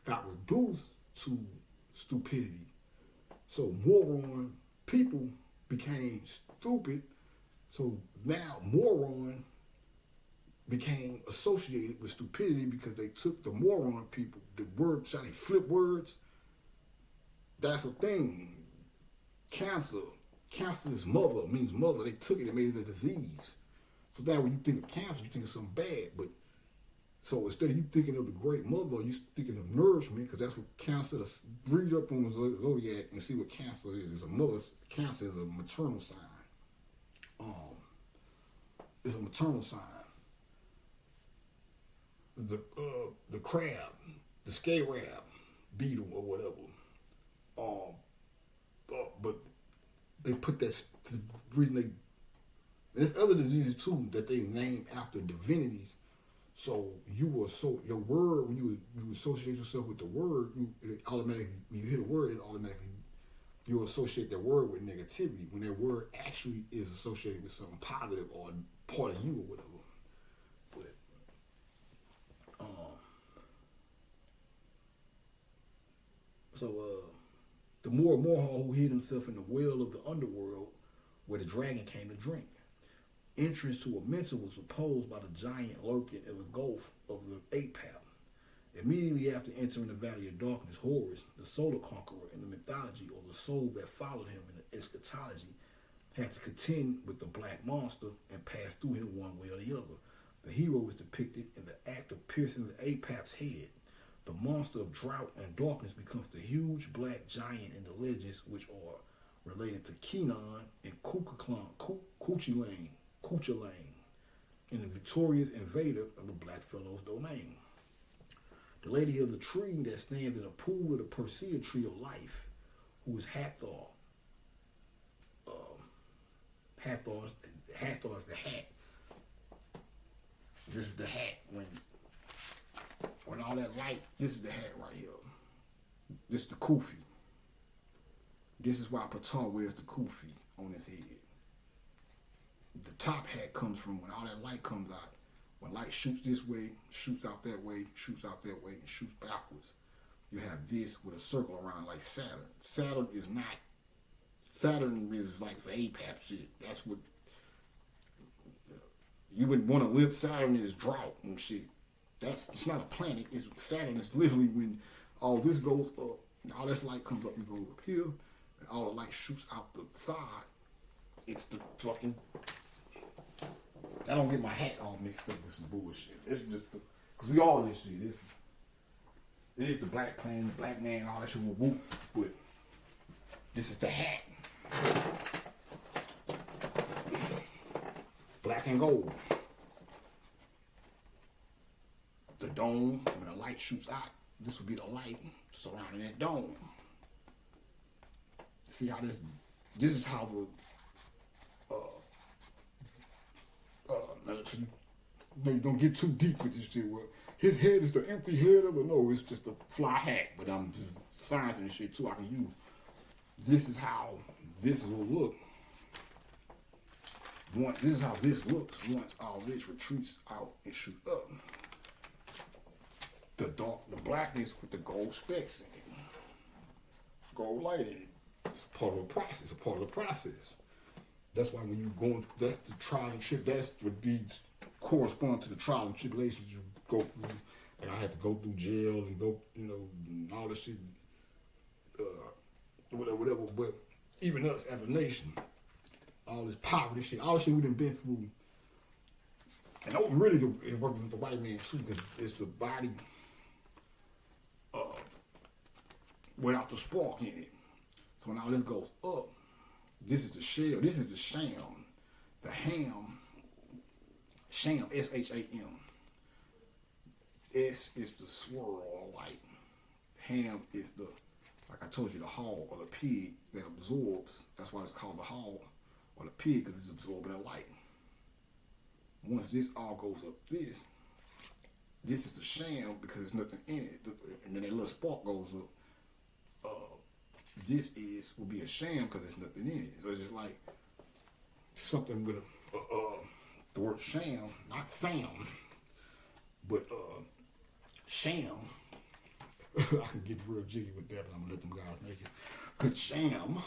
got reduced to stupidity. So moron people became stupid, so now moron became associated with stupidity because they took the moron people, the words, how they flip words. That's a thing. Cancer is mother, means mother. They took it and made it a disease. So now when you think of cancer, you think of something bad. But so instead of you thinking of the great mother, you thinking of nourishment, because that's what cancer is. Read up on the zodiac and see what cancer is. Cancer is a maternal sign. It's a maternal sign. The crab, the scarab beetle or whatever. But they put that the reason they. There's other diseases too that they named after divinities. So your word, when you associate yourself with the word, it automatically, when you hit a word, it automatically, you associate that word with negativity, when that word actually is associated with something positive or part of you or whatever. But, the Moor Hall who hid himself in the well of the underworld where the dragon came to drink. Entrance to Amenta was opposed by the giant lurking in the gulf of the ape path. Immediately after entering the Valley of Darkness, Horus, the solar conqueror in the mythology, or the soul that followed him in the eschatology, had to contend with the black monster and pass through him one way or the other. The hero is depicted in the act of piercing the Apap's head. The monster of drought and darkness becomes the huge black giant in the legends, which are related to Kenan and Cuchulainn, and the victorious invader of the Blackfellow's domain. The lady of the tree that stands in a pool of the Persea tree of life, who is Hathor. Hathor is the hat. This is the hat when all that light. This is the hat right here. This is the kufi. This is why Ptah wears the kufi on his head. The top hat comes from when all that light comes out. When light shoots this way, shoots out that way, shoots out that way, and shoots backwards. You have this with a circle around like Saturn. Saturn is like for APAP shit. That's what you would want to live. Saturn is drought and shit. It's not a planet. Saturn is literally when all this goes up, and all this light comes up and goes up here, and all the light shoots out the side. It's the fucking. I don't get my hat all mixed up with some bullshit. It's just because we all this shit. It is the black planet, the black man, all that shit. Whoop, but this is the hat. Black and gold. The dome, when the light shoots out, this would be the light surrounding that dome. See how this is how the no, you don't get too deep with this shit. Where his head is the empty head of no, it's just a fly hat. But I'm just sciencing this shit too. I can use. This is how this will look. This is how this looks once all this retreats out and shoot up. The blackness with the gold specks in it, gold light in it. It's part of the process. It's a part of the process. That's why when you're going through, that's the trial and trip. That would be correspond to the trial and tribulations you go through. And I had to go through jail and go, and all this shit, whatever. But even us as a nation, all this poverty shit, all this shit we done been through. And that really it represents the white man too, because it's the body without the spark in it. So when all this goes up, this is the shell, this is the sham. The ham, sham, S-H-A-M. S is the swirl or light. Ham is the, like I told you, the hog or the pig that absorbs. That's why it's called the hog or the pig, because it's absorbing the light. Once this all goes up this is the sham because there's nothing in it. And then that little spark goes up. This will be a sham because there's nothing in it. So it's just like something with the word sham, not Sam, but sham. I can get real jiggy with that, but I'm gonna let them guys make it. But sham.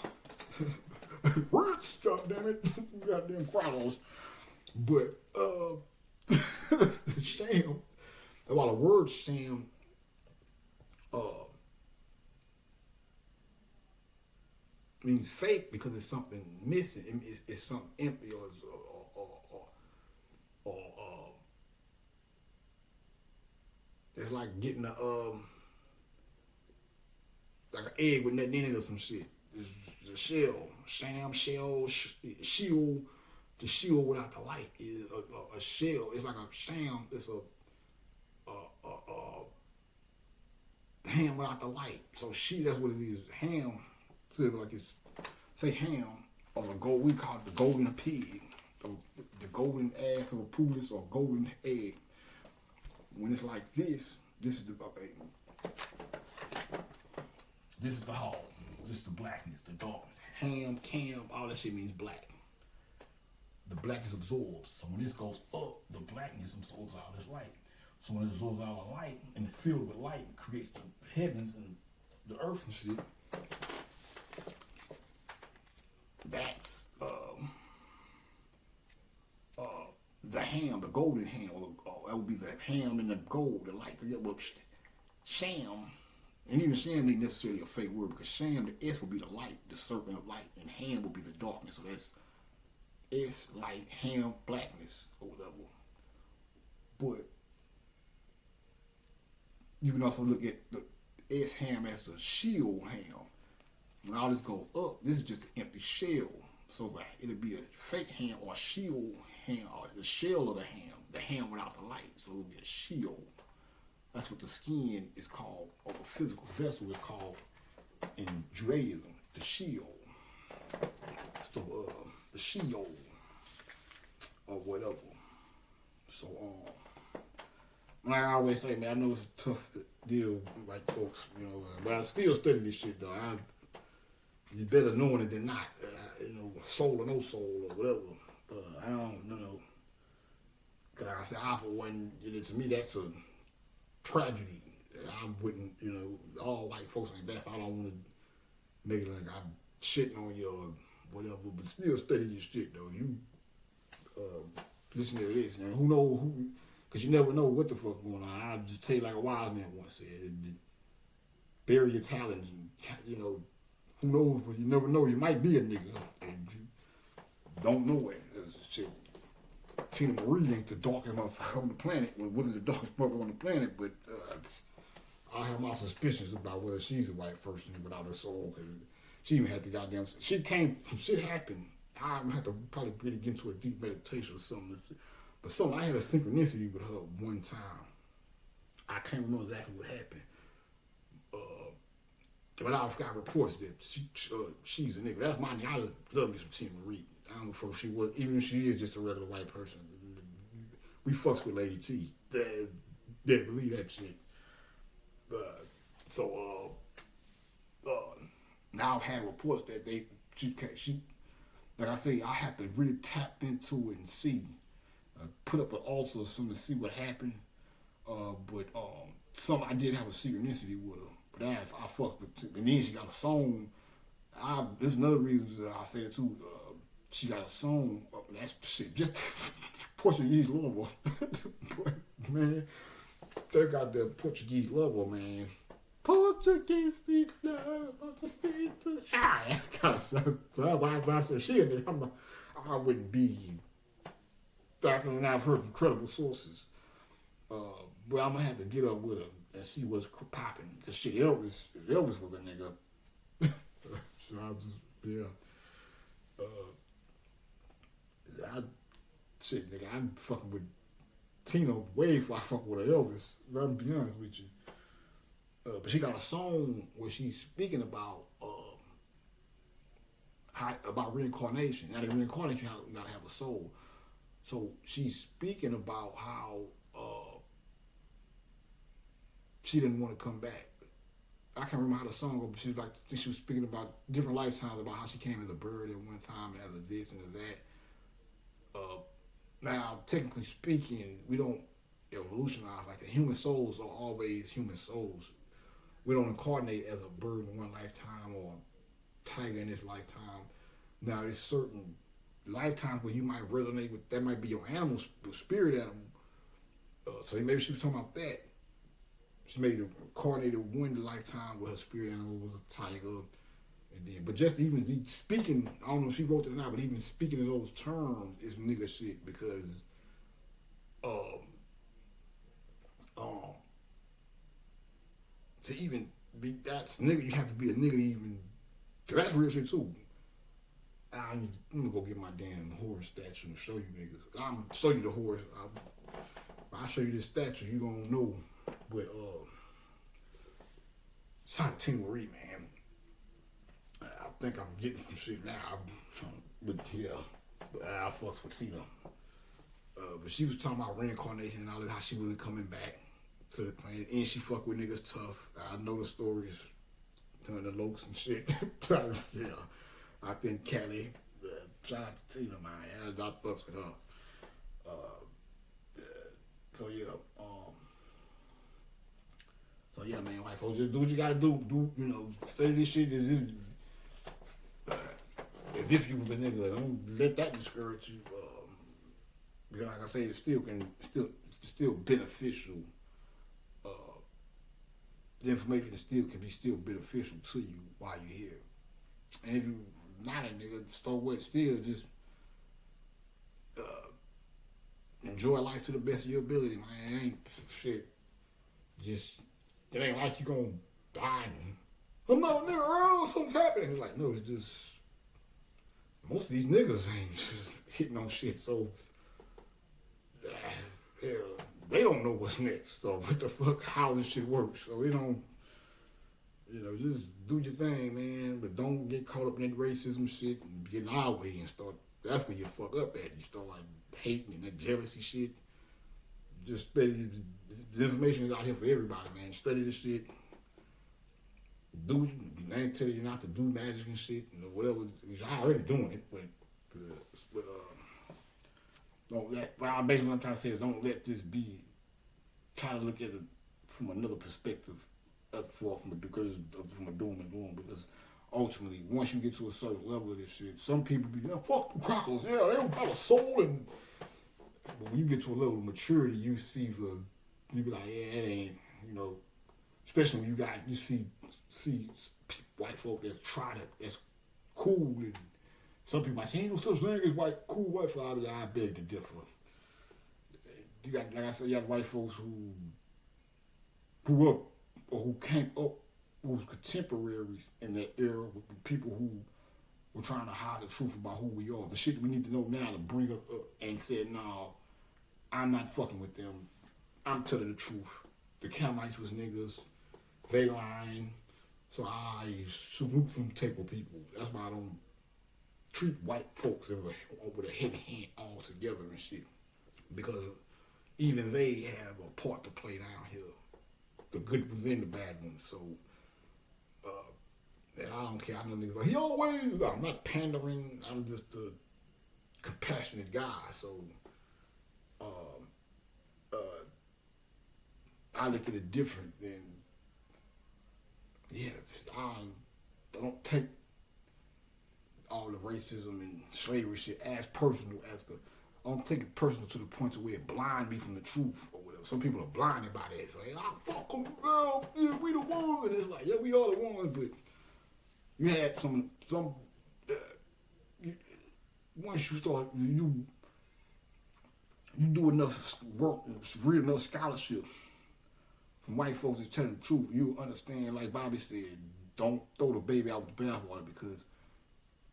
Words, goddammit. Goddamn quarrels. But sham. While the word sham means fake because it's something missing. It's something empty or it's like getting like an egg with nothing in it or some shit. It's the shell, sham, shell, shield. The shield without the light is a shell. It's like a sham. It's a ham without the light. So that's what it is. Ham. So like it's say ham or the gold. We call it the golden pig, the golden ass of a poodle or golden egg. When it's like this is the this is the hog. This is the blackness, the darkness. Ham, cam, all that shit means black. The blackness absorbs. So when this goes up, the blackness absorbs all this light. So when it absorbs all the light and it's filled with light, it creates the heavens and the earth and shit. That's the ham, the golden ham. That would be the ham and the gold, the light. Sham, and even sham ain't necessarily a fake word because sham, the S will be the light, the serpent of light, and ham will be the darkness. So that's S, light, ham, blackness, or whatever. But you can also look at the S ham as the shield ham. When all this goes up, this is just an empty shell. So it'll be a fake ham or a shield ham, or the shell of the ham without the light. So it'll be a shield. That's what the skin is called, or the physical vessel is called in Judaism, the shield. So, the shield, or whatever. So, like I always say, man, I know it's a tough deal, like folks, you know, but I still study this shit, though. You better knowing it than not, you know, soul or no soul, or whatever. I don't know. Because like I said, I for one, you know, to me, that's a tragedy. I wouldn't, you know, all white folks ain't bad, so I don't want to make it like I'm shitting on you or whatever, but still study your shit, though. You listen to this, and who knows who, because you never know what the fuck going on. I'll just tell you like a wise man once said, bury your talents, and, you know, who knows, but you never know, you might be a nigga, and you don't know it. Shit, Tina Marie ain't the darkest motherfucker on the planet. Well, wasn't the darkest motherfucker on the planet, but I have my suspicions about whether she's a white person without a soul, because she even had the goddamn, some shit happened. I have to probably really get into a deep meditation or something. But I had a synchronicity with her one time. I can't remember exactly what happened. But I've got reports that she's a nigga. That's my nigga. I love me some Tina Marie. I don't know if she was, even if she is just a regular white person. We fucks with Lady T. They believe that shit. Now I've had reports that she, like I say, I have to really tap into it and see. Put up an altar or something to see what happened. But I did have a synchronicity with her. But I fucked with, and then she got a song. There's another reason that I say it too. She got a song. That's shit. Just Portuguese lover, man. They got the Portuguese lover, man. Portuguese love, Portuguese to I said she a nigga. I wouldn't be. That's now I've heard from credible sources. But I'm gonna have to get up with her and see what's popping. Cause shit, Elvis was a nigga. So I just, yeah. Nigga, I'm fucking with Tina way before I fuck with her Elvis. I'm be honest with you. But she got a song where she's speaking about about reincarnation. Now, the reincarnation, you gotta have a soul. So she's speaking about how she didn't want to come back. I can't remember how the song goes, but she was speaking about different lifetimes, about how she came as a bird at one time and as a this and as that. Now, technically speaking, we don't evolutionize like the human souls are always human souls. We don't incarnate as a bird in one lifetime or a tiger in this lifetime. Now, there's certain lifetimes where you might resonate with, that might be your animal, spirit animal. So maybe she was talking about that. She made it incarnated one lifetime where her spirit animal was a tiger. And then, but just even speaking, I don't know if she wrote it or not, but even speaking in those terms is nigga shit because to even be that's nigga, you have to be a nigga to even, cause that's real shit too. I'm gonna go get my damn horse statue and show you niggas. I'm gonna show you the horse. I'll show you this statue, you gonna know. But shout out to Tina Marie, man. I think I'm getting some shit now. I'm trying to, but yeah, I fucks with Tina. But she was talking about reincarnation and all that, how she wasn't coming back to the planet, and she fuck with niggas tough. I know the stories, doing the lokes and shit. Yeah, I think Kelly. Shout out to Tina, man. I fucks with her. So yeah, man, white folks, just do what you gotta do. You know, say this shit as if you was a nigga. Don't let that discourage you. Because like I say, it's still beneficial the information can be still beneficial to you while you're here. And if you not a nigga, so what? Still just enjoy life to the best of your ability, man. It ain't shit. Just it ain't like you gonna die. And, I'm not a nigga around. Something's happening. It's like no, it's just most of these niggas ain't just hitting on shit. So hell, they don't know what's next. So what the fuck? How this shit works? So they don't. Just do your thing, man, but don't get caught up in that racism shit and get in our way and start. That's where you fuck up at. You start like hating and that jealousy shit. Just study the information is out here for everybody, man. Study this shit. Do what they ain't tell you not to do magic and shit, whatever. You're already doing it, but don't let. Well, basically what I'm trying to say is don't let this be. Try to look at it from another perspective. From a doom and gloom, because ultimately once you get to a certain level of this shit, some people be fuck the crackers, they don't have a soul, and but when you get to a level of maturity, you be like, it ain't, especially when you see white folk that try that's cool, and some people might say ain't no such thing as cool white folk. I beg to differ. You got, like I said, you got white folks who grew up or who came up, who was contemporaries in that era with people who were trying to hide the truth about who we are. The shit we need to know now to bring us up and said, no, I'm not fucking with them. I'm telling the truth. The Camites was niggas. They lying. So I salute them type of people. That's why I don't treat white folks with a heavy hand all together and shit. Because even they have a part to play down here. The good within the bad ones. So, and I don't care. I know niggas like, I'm not pandering. I'm just a compassionate guy. So, I look at it different than, I don't take all the racism and slavery shit as personal as I don't take it personal to the point to where it blind me from the truth or whatever. Some people are blinded by that. So, fuck them, girl. Yeah, we the ones. And it's like, yeah, we are the ones. But you had some. Once you start, you do enough work, read enough scholarships from white folks that's telling the truth, you understand. Like Bobby said, don't throw the baby out with the bathwater, because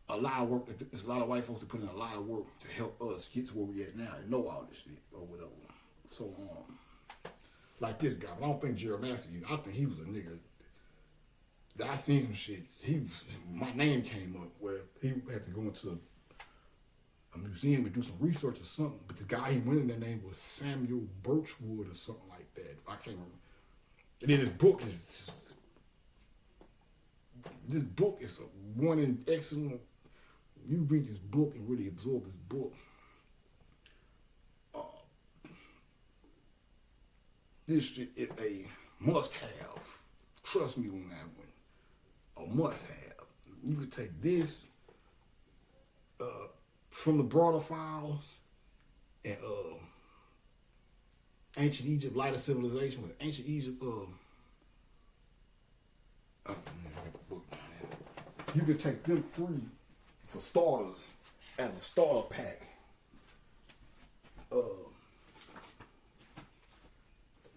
a lot of work. There's a lot of white folks that put in a lot of work to help us get to where we at now and know all this shit or whatever. So, like this guy, but I don't think Jeremiah. I think he was a nigga. I seen some shit. My name came up where he had to go into a museum and do some research or something. But the guy he went in, their name was Samuel Birchwood or something like that. I can't remember. And then this book is one in excellent. You read this book and really absorb this book. This shit is a must-have. Trust me on that one. A must-have. You could take this from the broader files and Ancient Egypt, Light of Civilization with Ancient Egypt. I got the book. You could take them three for starters as a starter pack.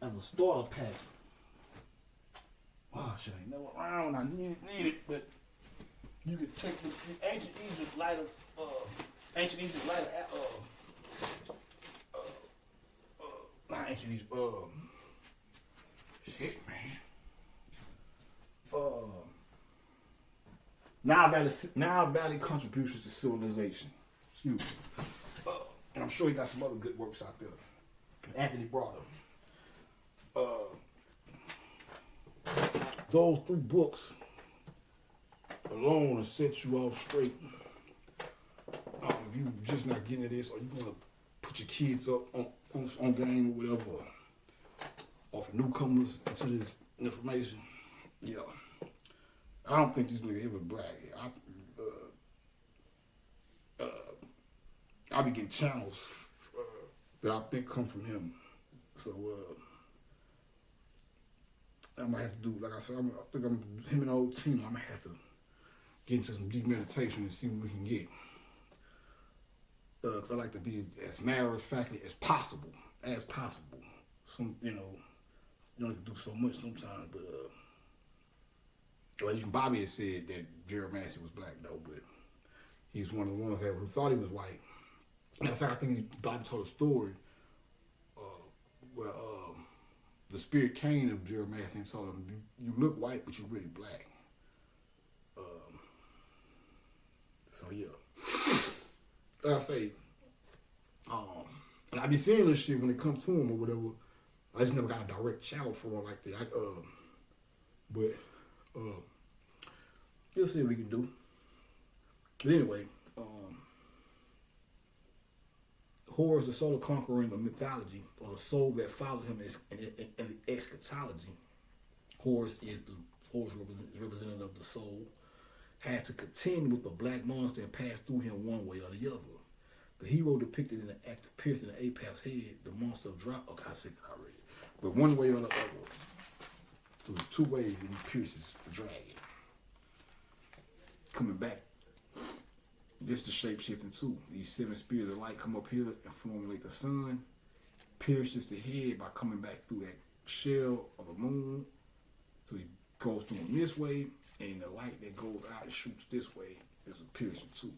As a starter pack. Oh shit, ain't never around. I need it, but you could take the Ancient Egypt, Light of not Ancient Egypt. Shit, man. Nile Valley Contributions to Civilization. Excuse me. And I'm sure he got some other good works out there. Anthony brought them. Those three books alone will set you off straight. If you just not getting into this, or you want to put your kids up on game or whatever, or for newcomers to this information, yeah. I don't think this nigga ever black. I be getting channels that I think come from him. So, I might have to do, like I said, I think him and the whole team, I might have to get into some deep meditation and see what we can get. Because I like to be as matter of factly as possible. Some, you only can do so much sometimes, but well, even Bobby had said that Jerry Massey was black though, but he was one of the ones who thought he was white. Matter of fact, I think Bobby told a story where the spirit came to Jerry Massey and told him, "You look white, but you're really black." So yeah, like I say, and I be seeing this shit when it comes to him or whatever. I just never got a direct channel for him like that. But we'll see what we can do. But anyway, Horus, the solar conqueror in the mythology, or the soul that followed him in the eschatology. Horus is representative of the soul. Had to contend with the black monster and pass through him one way or the other. The hero depicted in the act of piercing the Apap's head, the monster dropped. Okay, I said that already. But one way or the other, there's two ways that he pierces the dragon. Coming back, this is the shape shifting too. These 7 spears of light come up here and formulate the sun, pierces the head by coming back through that shell of the moon. So he goes through him this way, and the light that goes out and shoots this way is a piercing too.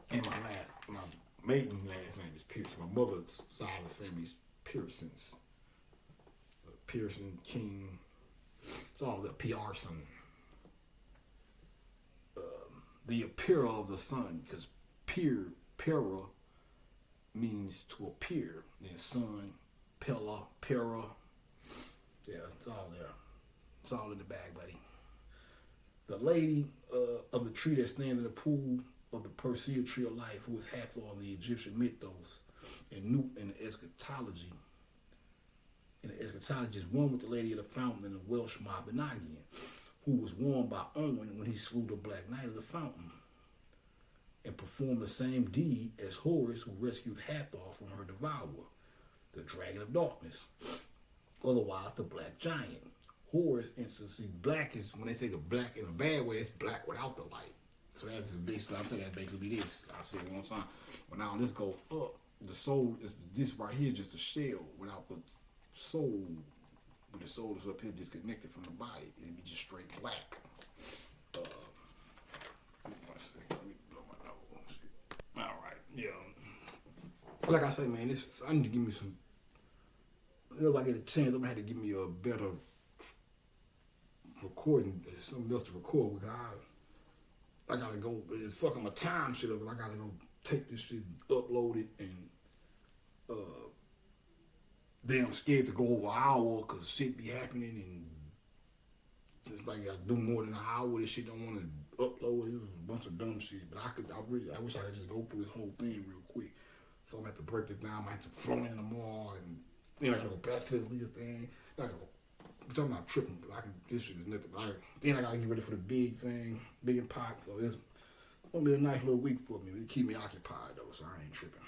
And my maiden last name is Pearson. My mother's side of the family is Pearsons. Pearson, King, it's all the Pearson. The appearer of the sun, because pera means to appear. Then sun, pera. Yeah, it's all there. It's all in the bag, buddy. The lady of the tree that stands in the pool of the Persea tree of life, who is Hathor of the Egyptian mythos, and in the eschatology. And the eschatology is one with the lady of the fountain in the Welsh Mabinogion, who was warned by Owen when he slew the Black Knight of the Fountain, and performed the same deed as Horus, who rescued Hathor from her devourer, the Dragon of Darkness, otherwise the Black Giant. Horus, see, black is, when they say the black in a bad way, it's black without the light. So that's basically, I say that's basically this. I say it one time. When now this goes up, the soul is this right here, just a shell without the soul. But the soul is up here disconnected from the body. It'd be just straight black. One second, let me blow my nose. All right, yeah. Like I say, man, I need to give me some. If I get a chance, I'm gonna have to give me a better recording, something else to record with. I gotta go. It's fucking my time shit up. I gotta go take this shit, upload it, and then I'm scared to go over an hour because shit be happening, and it's like I do more than an hour. This shit don't want to upload. It was a bunch of dumb shit, but I wish I could just go through this whole thing real quick. So I'm gonna have to break this down. I might have to throw in tomorrow, and then I gotta go back to the little thing. I'm not tripping, but this shit is nothing. Then I gotta get ready for the big thing, big and pop. So it's gonna be a nice little week for me. It'll keep me occupied though, so I ain't tripping.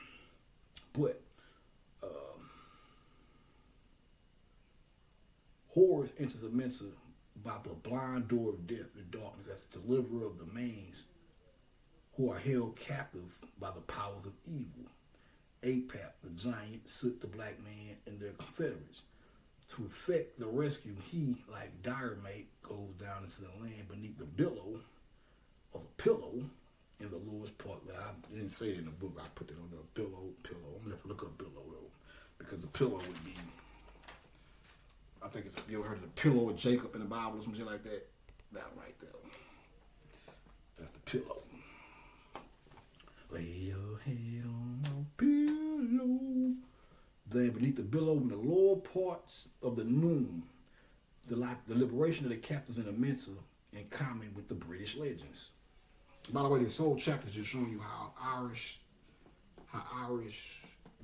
But Horus enters Amenta by the blind door of death and darkness as the deliverer of the mains who are held captive by the powers of evil. Apap, the giant, Soot, the black man, and their confederates. To effect the rescue, he, like Diarmait, goes down into the land beneath the billow of the pillow in the lowest part. I didn't say it in the book. I put it on the pillow. I'm gonna have to look up billow though, because the pillow would be. I think you ever heard of the pillow of Jacob in the Bible or some shit like that? That right there. That's the pillow. Lay your head on my pillow. Then beneath the billow in the lower parts of the noon, the liberation of the captives in Amenta in common with the British legends. By the way, this whole chapter is just showing you how Irish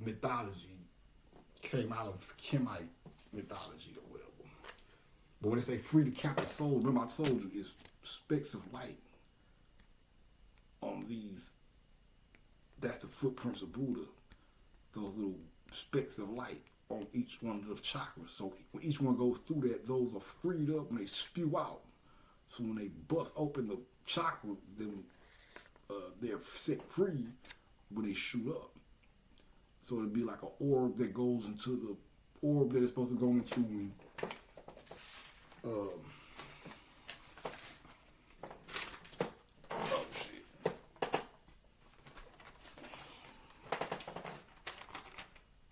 mythology came out of Kemite mythology or whatever. But when they say free the captive soul, remember I told you it's specks of light on these. That's the footprints of Buddha. Those little specks of light on each one of the chakras. So when each one goes through that, those are freed up and they spew out. So when they bust open the chakra, then they're set free when they shoot up. So it'd be like an orb that goes into the orb that it's supposed to go into when oh shit.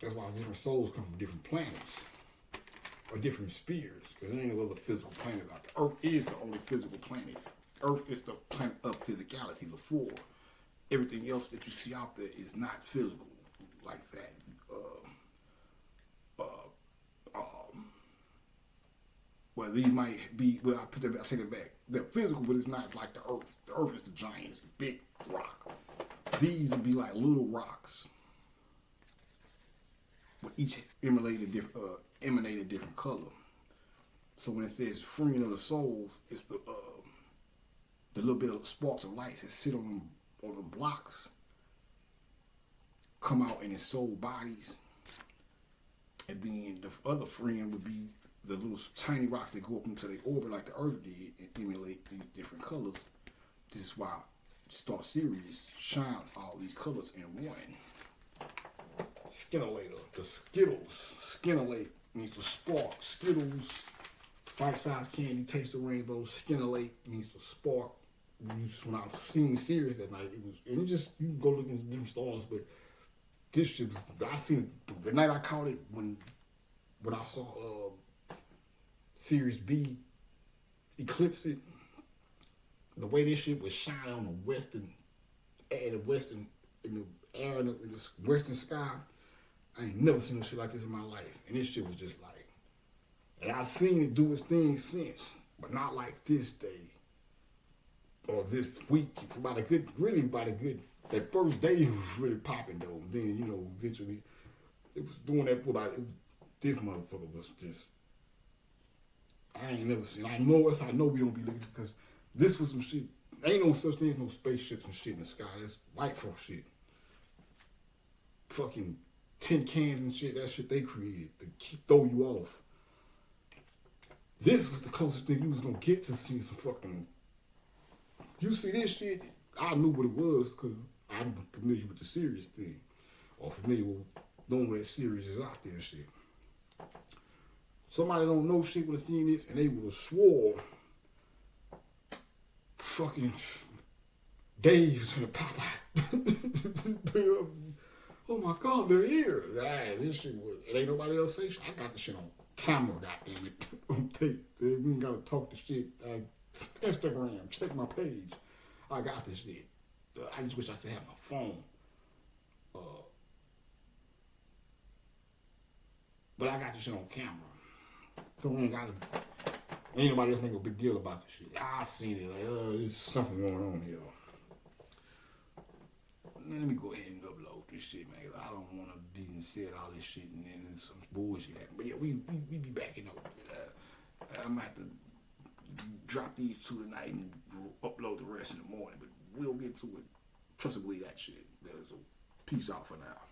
That's why different souls come from different planets or different spheres, because there ain't no other physical planet out there. Earth is the only physical planet. Earth is the planet of physicality, the four. Everything else that you see out there is not physical like that. Well, these might be, well, I'll take it back. They're physical, but it's not like the Earth. The Earth is the giant, it's the big rock. These would be like little rocks, with each emanating different color. So when it says freeing of the souls, it's the little bit of sparks of light that sit on the blocks come out in his soul bodies. And then the other freeing would be the little tiny rocks that go up into the orbit like the Earth did and emulate these different colors. This is why Star Series shines all these colors in one. Skinolator, the Skittles. Skinolate means to spark. Skittles, bite-sized candy, taste the rainbow. Skinolate means to spark. When I've seen the series that night, you can go look at different stars, but this shit was, I seen it, the night I caught it when I saw Series B eclipse it, the way this shit was shining on the western in the air in the western sky, I ain't never seen no shit like this in my life. And this shit was just like, and I've seen it do its thing since, but not like this day or this week. That first day it was really popping though. And then, eventually it was doing that for like, this motherfucker was just, I ain't never seen. I know we don't be looking, because this was some shit. Ain't no such thing as no spaceships and shit in the sky. That's white folk shit. Fucking tin cans and shit. That shit they created to throw you off. This was the closest thing you was gonna get to seeing some fucking. You see this shit? I knew what it was because I'm familiar with the series thing, or familiar with knowing what that series is out there. Shit. Somebody don't know shit would have seen this and they would have swore fucking Dave's gonna pop out. Oh my God, they're here. This shit was, it ain't nobody else say shit. I got the shit on camera, goddammit. On tape. We ain't gotta talk the shit. Instagram, check my page. I got this shit. I just wish I still had my phone. But I got this shit on camera. So we ain't nobody else make a big deal about this shit. I seen it, like, there's something going on here. Let me go ahead and upload this shit, man. I don't want to be and said all this shit and then there's some bullshit happening. But yeah, we be backing up. I'm gonna have to drop these two tonight and upload the rest in the morning. But we'll get to it. Trust and believe that shit. So peace out for now.